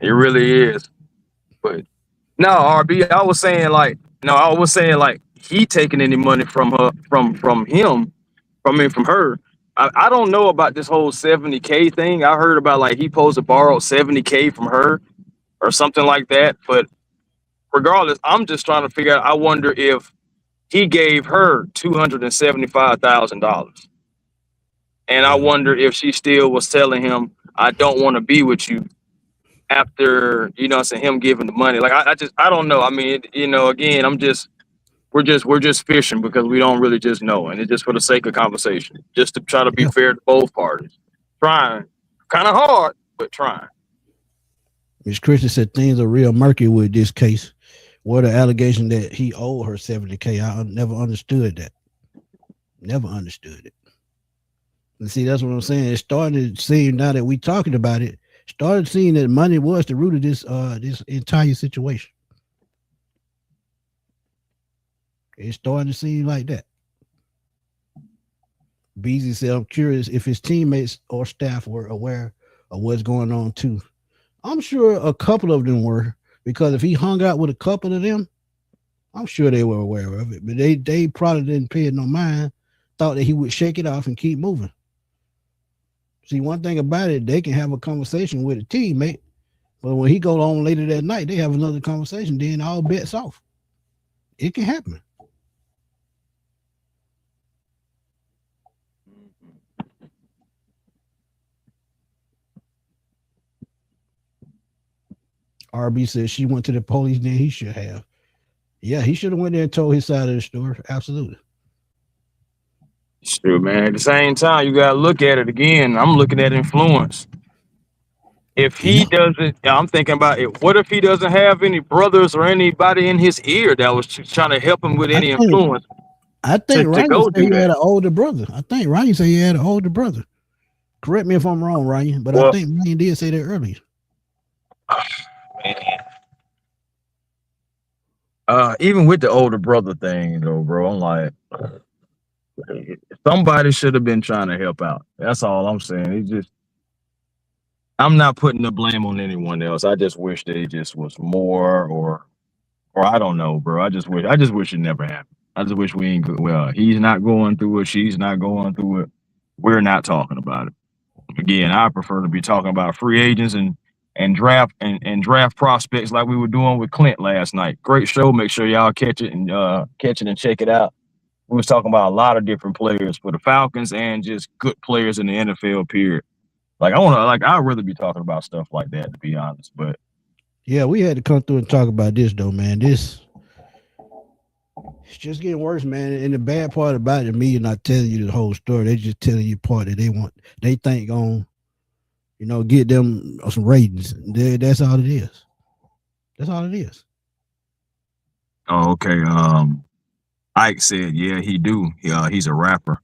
It really is. But no, RB, I was saying like he taking any money from her, from her. I don't know about this whole 70K thing. I heard about like he supposed to borrow 70K from her or something like that. But regardless, I'm just trying to figure out, I wonder if he gave her $275,000. And I wonder if she still was telling him, I don't want to be with you after, him giving the money. Like, I don't know. I mean, again, we're just fishing because we don't really just know. And it's just for the sake of conversation, just to try to be fair to both parties. Trying. Kind of hard, but trying. Ms. Christian said things are real murky with this case. What the allegation that he owed her $70K. I never understood that. Never understood it. And see, that's what I'm saying. It started to seem, now that we talking about it, started seeing that money was the root of this entire situation. It's starting to seem like that. Beasley said, I'm curious if his teammates or staff were aware of what's going on too. I'm sure a couple of them were, because if he hung out with a couple of them, I'm sure they were aware of it. But they probably didn't pay it no mind, thought that he would shake it off and keep moving. See, one thing about it, they can have a conversation with a teammate, but when he goes on later that night, they have another conversation, then all bets off. It can happen. RB says she went to the police, then he should have. Yeah, he should have went there and told his side of the story. Absolutely. It's true, man. At the same time, you gotta look at it again. I'm looking at influence. If he doesn't, I'm thinking about it. What if he doesn't have any brothers or anybody in his ear that was trying to help him with any influence? I think Ryan said he had an older brother. Correct me if I'm wrong, Ryan, but I think Ryan did say that earlier. Man. Even with the older brother thing, though, bro, I'm like, somebody should have been trying to help out. That's all I'm saying. It's just, I'm not putting the blame on anyone else. I just wish they just was more, or I don't know, bro. I just wish it never happened. I just wish we ain't good. Well, he's not going through it. She's not going through it. We're not talking about it. Again, I prefer to be talking about free agents and draft and draft prospects like we were doing with Clint last night. Great show. Make sure y'all catch it and check it out. We was talking about a lot of different players for the Falcons and just good players in the NFL period. Like I'd rather be talking about stuff like that, to be honest. But yeah, we had to come through and talk about this though, man. It's just getting worse, man. And the bad part about it, me not telling you the whole story. They just telling you part that they think on, get them some ratings. That's all it is. That's all it is. oh, okay. Ike said, yeah, he do. He's a rapper.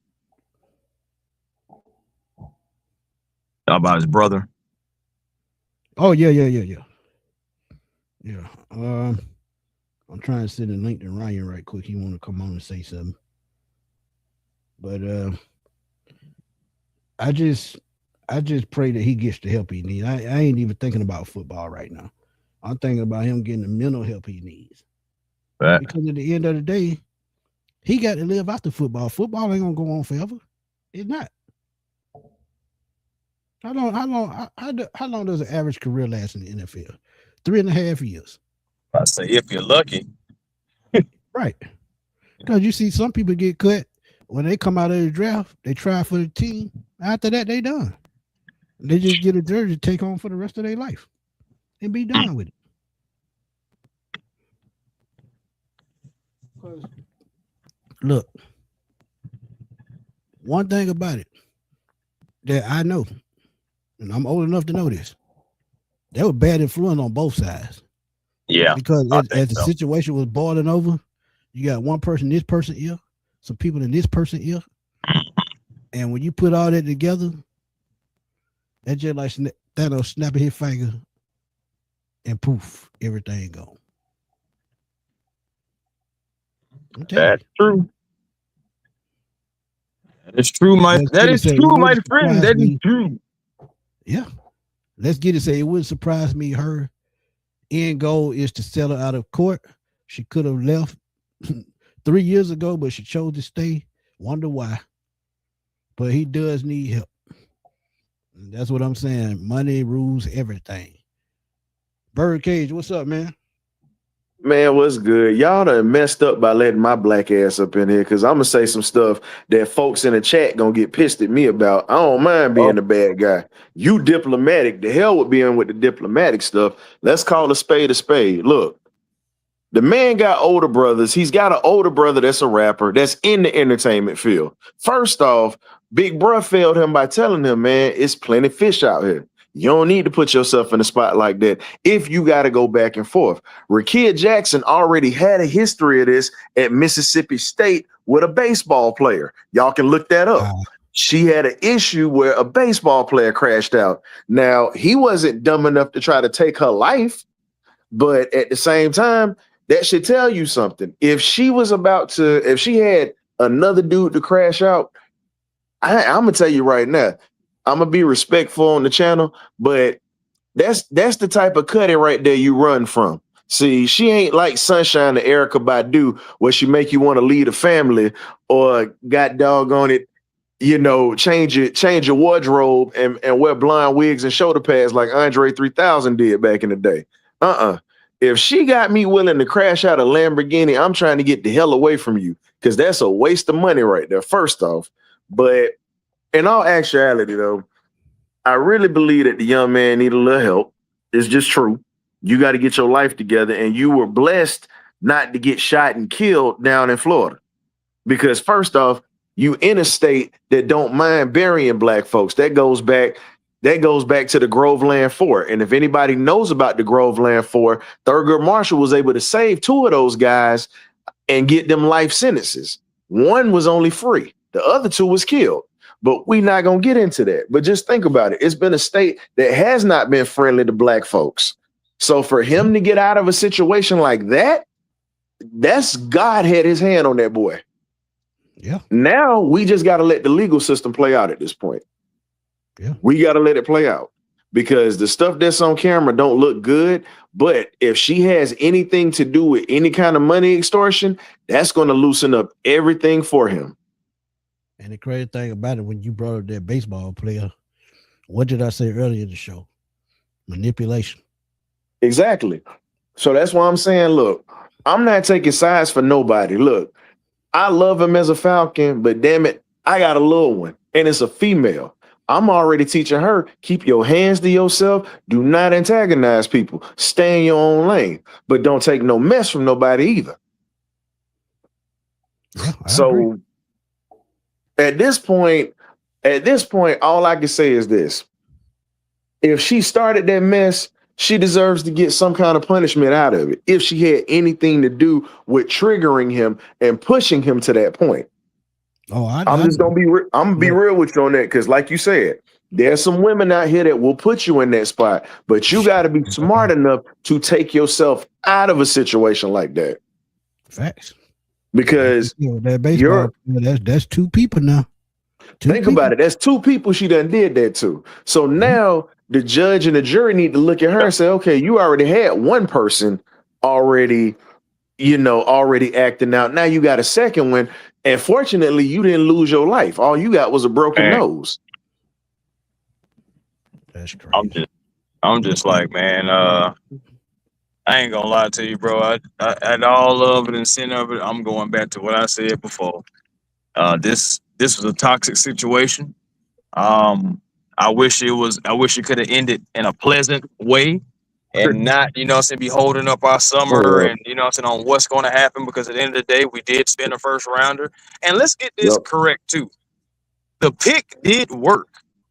About his brother. Oh yeah. I'm trying to send a link to Ryan right quick. He want to come on and say something. But I just pray that he gets the help he needs. I ain't even thinking about football right now. I'm thinking about him getting the mental help he needs. Right. Because at the end of the day, he got to live after football. Football ain't gonna go on forever. It's not. How long does an average career last in the NFL? 3.5 years. I say if you're lucky. Right. Because you see some people get cut when they come out of the draft, they try for the team. After that, they done. They just get a jersey to take home for the rest of their life and be done with it. Because look, one thing about it that I know, and I'm old enough to know this, there was bad influence on both sides. Yeah. Because as the situation was boiling over, you got one person, this person ill, some people in this person ill. And when you put all that together, that's just like Thanos snapping his finger and poof, everything gone. That's true. That is true, my friend. That is true. Yeah. Let's get it. Say it wouldn't surprise me. Her end goal is to sell her out of court. She could have left 3 years ago, but she chose to stay. Wonder why. But he does need help. And that's what I'm saying. Money rules everything. Birdcage, what's up, man? Man, what's good? Y'all done messed up by letting my black ass up in here because I'm going to say some stuff that folks in the chat going to get pissed at me about. I don't mind being the bad guy. You diplomatic. The hell with being with the diplomatic stuff. Let's call a spade a spade. Look, the man got older brothers. He's got an older brother that's a rapper that's in the entertainment field. First off, Big Bruh failed him by telling him, man, it's plenty fish out here. You don't need to put yourself in a spot like that if you got to go back and forth. Rakia Jackson already had a history of this at Mississippi State with a baseball player. Y'all can look that up. She had an issue where a baseball player crashed out. Now, he wasn't dumb enough to try to take her life, but at the same time, that should tell you something. If she had another dude to crash out, I'm going to tell you right now, I'm gonna be respectful on the channel, but that's the type of cutting right there you run from. See, she ain't like Sunshine to Erykah Badu, where she make you want to lead a family or got doggone it, change your wardrobe and wear blonde wigs and shoulder pads like Andre 3000 did back in the day. If she got me willing to crash out a Lamborghini, I'm trying to get the hell away from you because that's a waste of money right there, first off. But in all actuality, though, I really believe that the young man needed a little help. It's just true. You got to get your life together, and you were blessed not to get shot and killed down in Florida. Because first off, you in a state that don't mind burying black folks. That goes back to the Groveland Fort. And if anybody knows about the Groveland Fort, Thurgood Marshall was able to save 2 of those guys and get them life sentences. 1 was only free. The other 2 was killed. But we're not going to get into that. But just think about it. It's been a state that has not been friendly to black folks. So for him to get out of a situation like that, that's God had his hand on that boy. Yeah. Now we just got to let the legal system play out at this point. Yeah. We got to let it play out. because the stuff that's on camera don't look good. But if she has anything to do with any kind of money extortion, that's going to loosen up everything for him. And the crazy thing about it, when you brought up that baseball player, what did I say earlier in the show? Manipulation. Exactly. So that's why I'm saying, look, I'm not taking sides for nobody. Look, I love him as a Falcon, but damn it, I got a little one, and it's a female. I'm already teaching her, keep your hands to yourself. Do not antagonize people. Stay in your own lane, but don't take no mess from nobody either. Yeah, so agree. at this point, all I can say is this. If she started that mess, she deserves to get some kind of punishment out of it if she had anything to do with triggering him and pushing him to that point. I'm just gonna be real with you on that, because like you said, there's some women out here that will put you in that spot, but you got to be smart enough to take yourself out of a situation like that. Facts. Because that baseball, that's two people now. Think about it. That's two people she done did that to. So now the judge and the jury need to look at her and say, okay, you already had one person already acting out. Now you got a second one. And fortunately, you didn't lose your life. All you got was a broken nose. That's crazy. I'm just like, man, I ain't gonna lie to you, bro. At all of it and sin of it, I'm going back to what I said before. This was a toxic situation. I wish it could have ended in a pleasant way and not, be holding up our summer and, on what's going to happen, because at the end of the day, we did spend a first rounder. And let's get this correct too. The pick did work.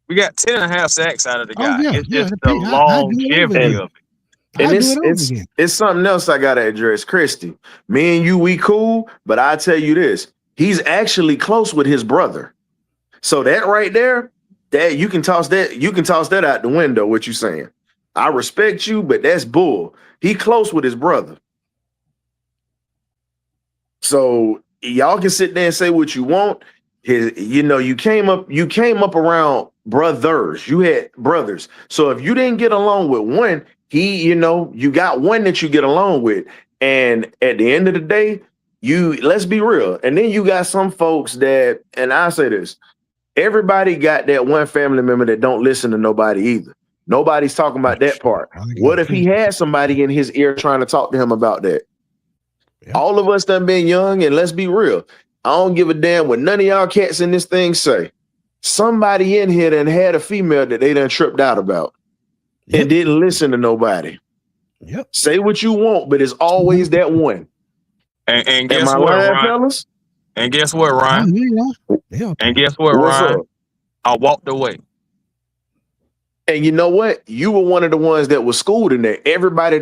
We got 10.5 sacks out of the guy. It's just the longevity of it. And it's something else I gotta address, Christy. Me and you, we cool, but I tell you this, he's actually close with his brother. So that right there, that you can toss that out the window. What you saying? I respect you, but that's bull. He close with his brother. So y'all can sit there and say what you want. You came up around brothers. You had brothers. So if you didn't get along with one, you got one that you get along with. And at the end of the day, let's be real. And then you got some folks that, and I say this, everybody got that one family member that don't listen to nobody either. Nobody's talking about that part. What if he had somebody in his ear trying to talk to him about that? Yeah. All of us done been young, and let's be real. I don't give a damn what none of y'all cats in this thing say. Somebody in here done had a female that they done tripped out about and didn't listen to nobody. Yep. Say what you want, but it's always that one. And guess what, Ryan? Fellas? And guess what, Ryan? And guess what, Ryan? I walked away. And you know what? You were one of the ones that was schooled in there. Everybody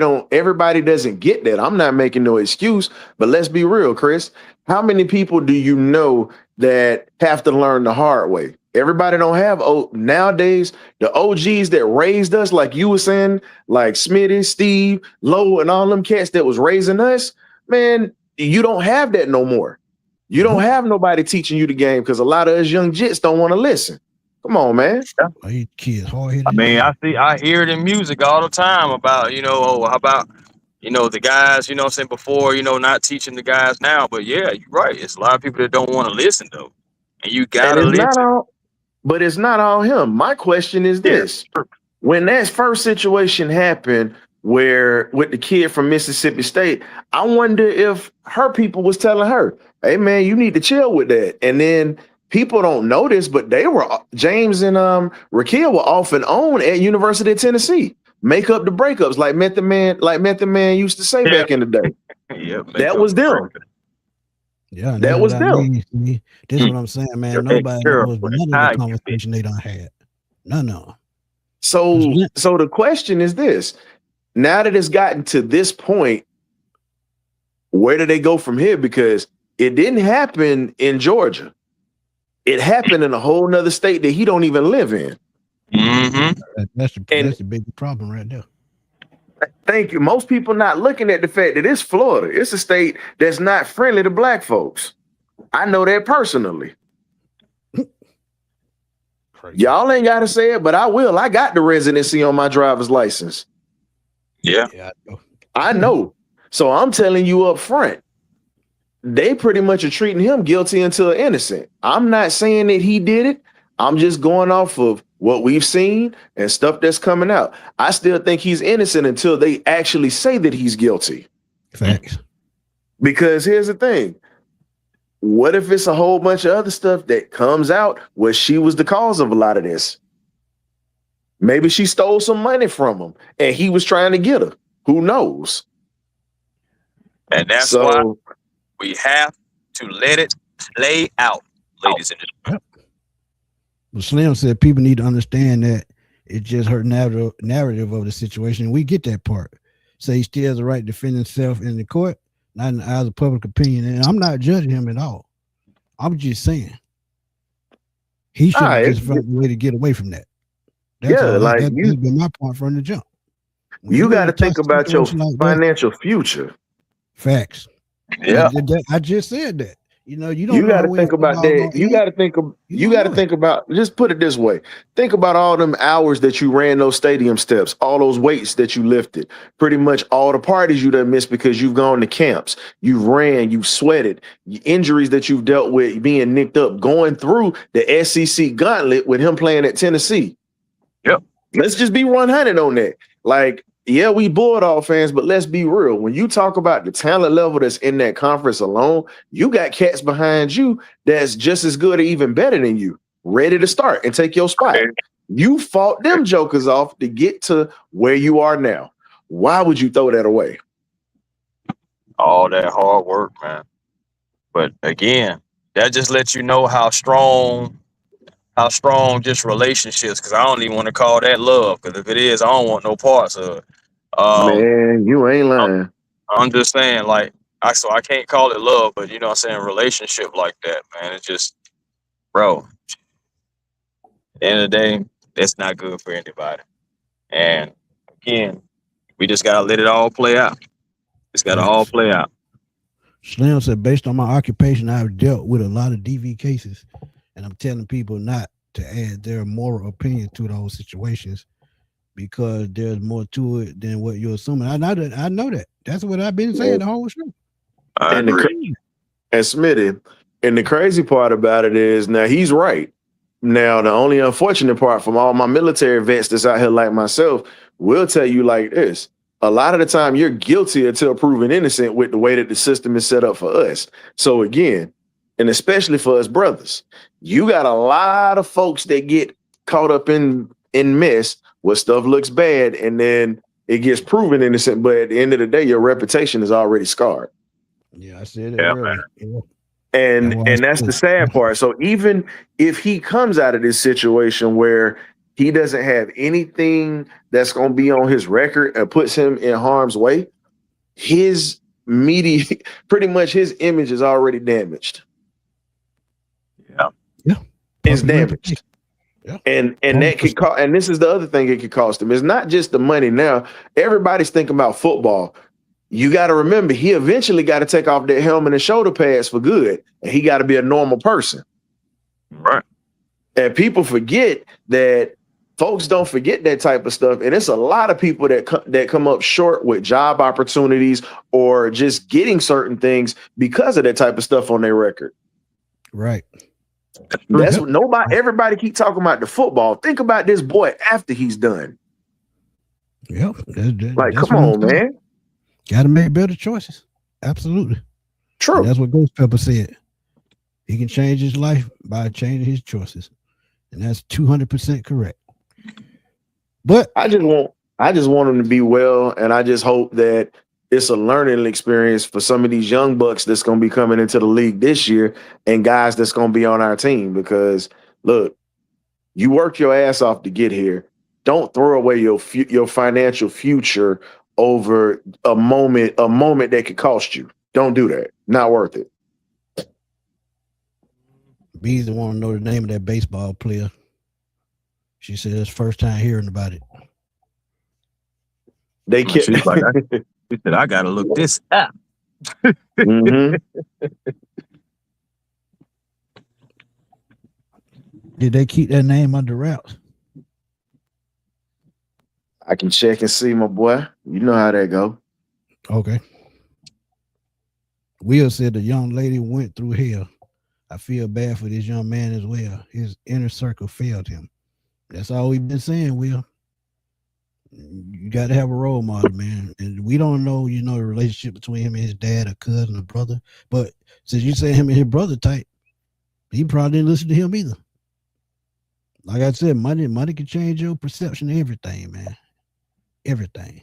doesn't get that. I'm not making no excuse, but let's be real, Chris. How many people do you know that have to learn the hard way? Everybody don't have nowadays the OGs that raised us, like you were saying, like Smitty, Steve, Lowe, and all them cats that was raising us. Man, you don't have that no more. You don't have nobody teaching you the game, because a lot of us young jits don't want to listen. Come on, man. Kids hard-headed. I mean, I hear it in music all the time about, how about, the guys, saying before, not teaching the guys now. But yeah, you're right. It's a lot of people that don't want to listen though. And you gotta listen. But it's not all him. My question is this. When that first situation happened with the kid from Mississippi State, I wonder if her people was telling her, hey man, you need to chill with that. And then people don't know this, but James and Raquel were off and on at University of Tennessee. Make up the breakups, like Method Man used to say back in the day. That was them. Yeah, that was them. This is what I'm saying, man. Nobody knows none of the conversation they done had. No. So the question is this: now that it's gotten to this point, where do they go from here? Because it didn't happen in Georgia. It happened in a whole nother state that he don't even live in. Mm-hmm. That's the big problem right there. Thank you. Most people not looking at the fact that it's Florida. It's a state that's not friendly to black folks. I know that personally. Crazy. Y'all ain't got to say it, but I will. I got the residency on my driver's license. Yeah. I know. So I'm telling you up front, they pretty much are treating him guilty until innocent. I'm not saying that he did it. I'm just going off of what we've seen and stuff that's coming out. I still think he's innocent until they actually say that he's guilty. Facts. Because here's the thing. What if it's a whole bunch of other stuff that comes out where she was the cause of a lot of this? Maybe she stole some money from him and he was trying to get her. Who knows? And that's why we have to let it play out, ladies and gentlemen. But Slim said people need to understand that it's just her narrative of the situation. We get that part. So he still has the right to defend himself in the court, not in the eyes of public opinion. And I'm not judging him at all. I'm just saying he should have just found a way to get away from that. That's all. That's been my point from the jump. When you got to think about your financial future. Facts. Yeah, I just said that. You know, you got to think about that. You got to think about, just put it this way. Think about all them hours that you ran those stadium steps, all those weights that you lifted, pretty much all the parties you done missed because you've gone to camps, you've ran, you've sweated, injuries that you've dealt with, being nicked up, going through the SEC gauntlet with him playing at Tennessee. Yep. Let's just be 100 on that. Like, yeah, we Bulldog fans, but let's be real. When you talk about the talent level that's in that conference alone, you got cats behind you that's just as good or even better than you, ready to start and take your spot. You fought them jokers off to get to where you are now. Why would you throw that away? All that hard work, man. But again, that just lets you know how strong just relationships, because I don't even want to call that love, because if it is, I don't want no parts of it. Man, you ain't lying. I'm just saying, like, I can't call it love, but you know what I'm saying, relationship like that, man, it's just, bro, at the end of the day, that's not good for anybody. And again, we just gotta let it all play out. It's gotta all play out. Slim said, based on my occupation, I've dealt with a lot of DV cases, and I'm telling people not to add their moral opinion to those situations, because there's more to it than what you're assuming. I know that. That's what I've been saying the whole show. And Smitty, and the crazy part about it is, now he's right. Now, the only unfortunate part from all my military vets that's out here like myself will tell you like this. A lot of the time you're guilty until proven innocent with the way that the system is set up for us. So again, and especially for us brothers, you got a lot of folks that get caught up in mess where stuff looks bad and then it gets proven innocent, but at the end of the day, your reputation is already scarred. Yeah, I said it earlier. Yeah. And that's the sad part. So even if he comes out of this situation where he doesn't have anything that's going to be on his record and puts him in harm's way, his media, pretty much his image is already damaged. Yeah. It's damaged. Yeah. And that could cost, and this is the other thing it could cost him. It's not just the money. Now, everybody's thinking about football. You got to remember, he eventually got to take off that helmet and shoulder pads for good. And he got to be a normal person. Right. And people forget that. Folks don't forget that type of stuff. And it's a lot of people that come up short with job opportunities or just getting certain things because of that type of stuff on their record. Right. That's what everybody keep talking about the football. Think about this boy after he's done. Yep. Come on, man. Got to make better choices. Absolutely. True. And that's what Ghost Pepper said. He can change his life by changing his choices. And that's 200% correct. But I just want him to be well, and I just hope that it's a learning experience for some of these young bucks that's going to be coming into the league this year and guys that's going to be on our team. Because look, you worked your ass off to get here. Don't throw away your financial future over a moment that could cost you. Don't do that. Not worth it. Bees want to know the name of that baseball player. She said it's first time hearing about it. She's like, she said, I gotta look this up. Mm-hmm. Did they keep that name under wraps? I can check and see, my boy. You know how that go. Okay. Will said the young lady went through hell. I feel bad for this young man as well. His inner circle failed him. That's all we've been saying, Will. You got to have a role model, man. And we don't know, the relationship between him and his dad, a cousin, a brother. But since you say him and his brother type, he probably didn't listen to him either. Like I said, money can change your perception of everything, man. Everything.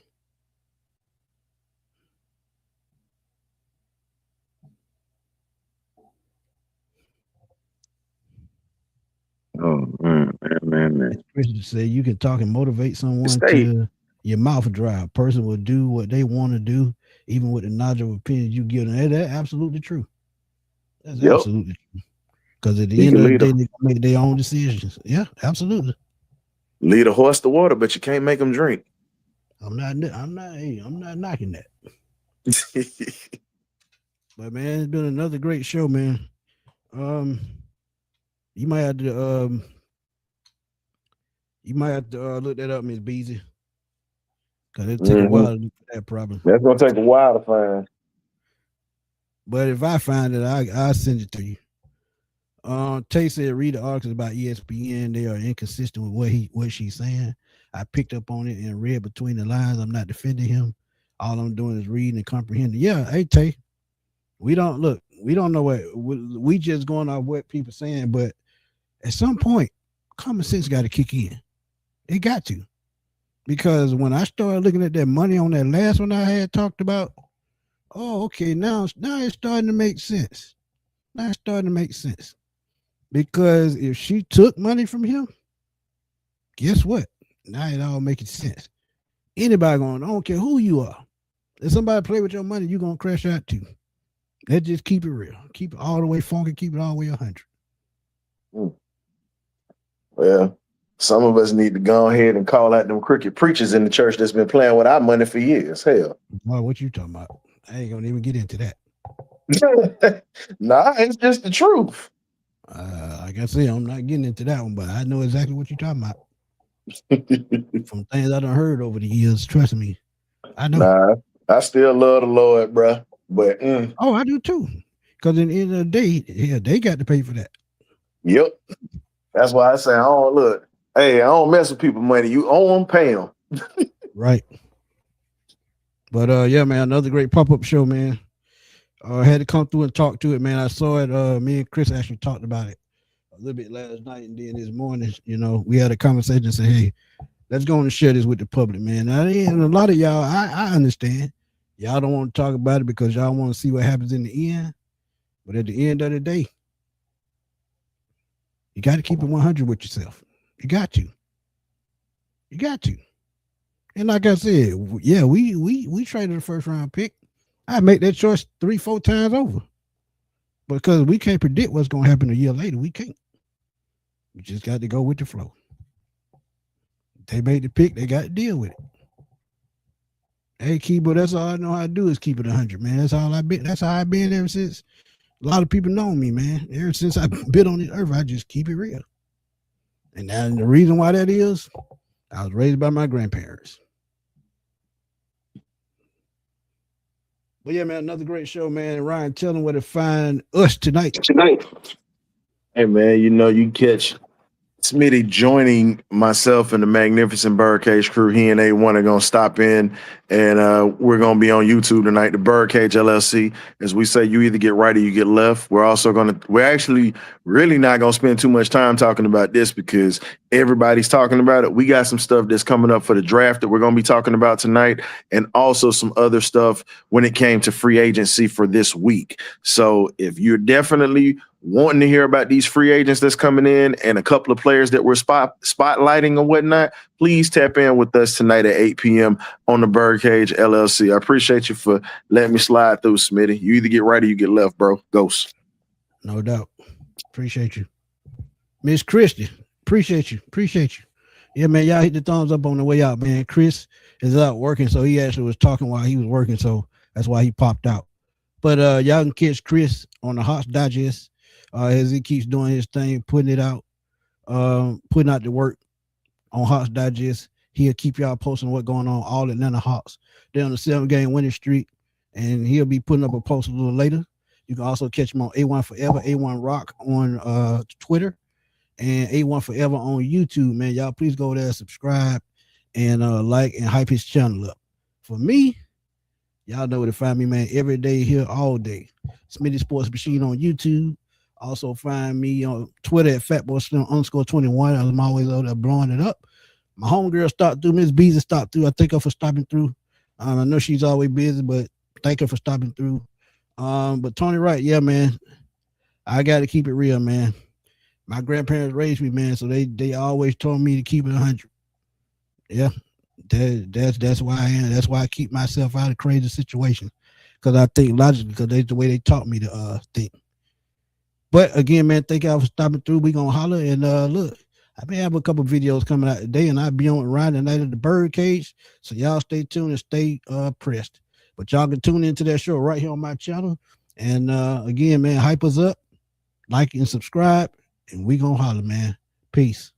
Oh man. Christian say you can talk and motivate someone Stay. to your mouth dry. A person will do what they want to do, even with the knowledge of opinions you give them. That's absolutely true. That's absolutely true. Because at the end of the day, they make their own decisions. Yeah, absolutely. Lead a horse to water, but you can't make them drink. I'm not knocking that. But man, it's been another great show, man. You might have to look that up, Miss Beezy. Because it'll take a while to look for that problem. That's gonna take a while to find. But if I find it, I'll send it to you. Tay said read the articles about ESPN. They are inconsistent with what she's saying. I picked up on it and read between the lines. I'm not defending him. All I'm doing is reading and comprehending. Yeah, hey Tay, we don't know what we just going off what people saying, but at some point, common sense got to kick in. It got to. Because when I started looking at that money on that last one I had talked about, oh, okay, now it's starting to make sense. Now it's starting to make sense. Because if she took money from him, guess what? Now it all making sense. Anybody going, I don't care who you are. If somebody play with your money, you're going to crash out too. Let's just keep it real. Keep it all the way funky. Keep it all the way 100. Well, some of us need to go ahead and call out them crooked preachers in the church that's been playing with our money for years. Hell. Boy, what you talking about? I ain't going to even get into that. Nah, it's just the truth. Like I said, I'm not getting into that one, but I know exactly what you're talking about. From things I done heard over the years, trust me. I know. Nah, I still love the Lord, bro. But oh, I do too. Because in the end of the day, yeah, they got to pay for that. Yep. That's why I say, I don't mess with people money. You owe them, pay them. Right. But yeah, man, another great pop-up show, man. I had to come through and talk to it, man. I saw it. Me and Chris actually talked about it a little bit last night, and then this morning, we had a conversation and said, hey, let's go and share this with the public, man. And a lot of y'all, I understand. Y'all don't want to talk about it because y'all want to see what happens in the end. But at the end of the day, you got to keep it 100 with yourself. You got to. You got to. And like I said, yeah, we traded a first round pick. I make that choice 3-4 times over. Because we can't predict what's going to happen a year later. We can't. We just got to go with the flow. They made the pick. They got to deal with it. Hey, Keeper, that's all I know how to do is keep it 100, man. That's all I've been. That's how I've been ever since. A lot of people know me, man. Ever since I've been on this earth, I just keep it real. And the reason why that is, I was raised by my grandparents. But yeah, man, another great show, man. Ryan, tell them where to find us tonight. Hey, man, you catch Smitty joining myself and the magnificent Birdcage crew. He and A1 are going to stop in, and we're going to be on YouTube tonight, the Birdcage LLC. As we say, you either get right or you get left. We're actually really not going to spend too much time talking about this because everybody's talking about it. We got some stuff that's coming up for the draft that we're going to be talking about tonight, and also some other stuff when it came to free agency for this week. So if you're definitely wanting to hear about these free agents that's coming in and a couple of players that we're spotlighting and whatnot, please tap in with us tonight at 8 p.m. on the Birdcage LLC. I appreciate you for letting me slide through, Smitty. You either get right or you get left, bro. Ghost. No doubt. Appreciate you. Miss Christie, appreciate you. Yeah, man, y'all hit the thumbs up on the way out, man. Chris is out working, so he actually was talking while he was working, so that's why he popped out. But y'all can catch Chris on the Hawks Digest as he keeps doing his thing, putting it out. putting out the work on Hawks Digest. He'll keep y'all posting what's going on, all Atlanta Hawks. They're on the 7-game winning streak, and he'll be putting up a post a little later. You can also catch him on A1 Forever, A1 Rock on Twitter, and A1 Forever on YouTube, man. Y'all please go there, subscribe, and like and hype his channel up. For me, y'all know where to find me, man. Every day here, all day. Smitty Sports Machine on YouTube. Also find me on Twitter at FatBoySlim_21. I'm always over there blowing it up. My homegirl stopped through. Miss Beezy stopped through. I thank her for stopping through. I know she's always busy, but thank her for stopping through. But Tony Wright, yeah, man. I got to keep it real, man. My grandparents raised me, man, so they always told me to keep it 100. Yeah, that's why I am. That's why I keep myself out of crazy situations, because I think logically, because that's the way they taught me to think. But again, man, thank y'all for stopping through. We gonna holler and look. I've been having a couple videos coming out today, and I'll be on around the night of the birdcage. So y'all stay tuned and stay pressed. But y'all can tune into that show right here on my channel. And again, man, hype us up, like and subscribe, and we gonna holler, man. Peace.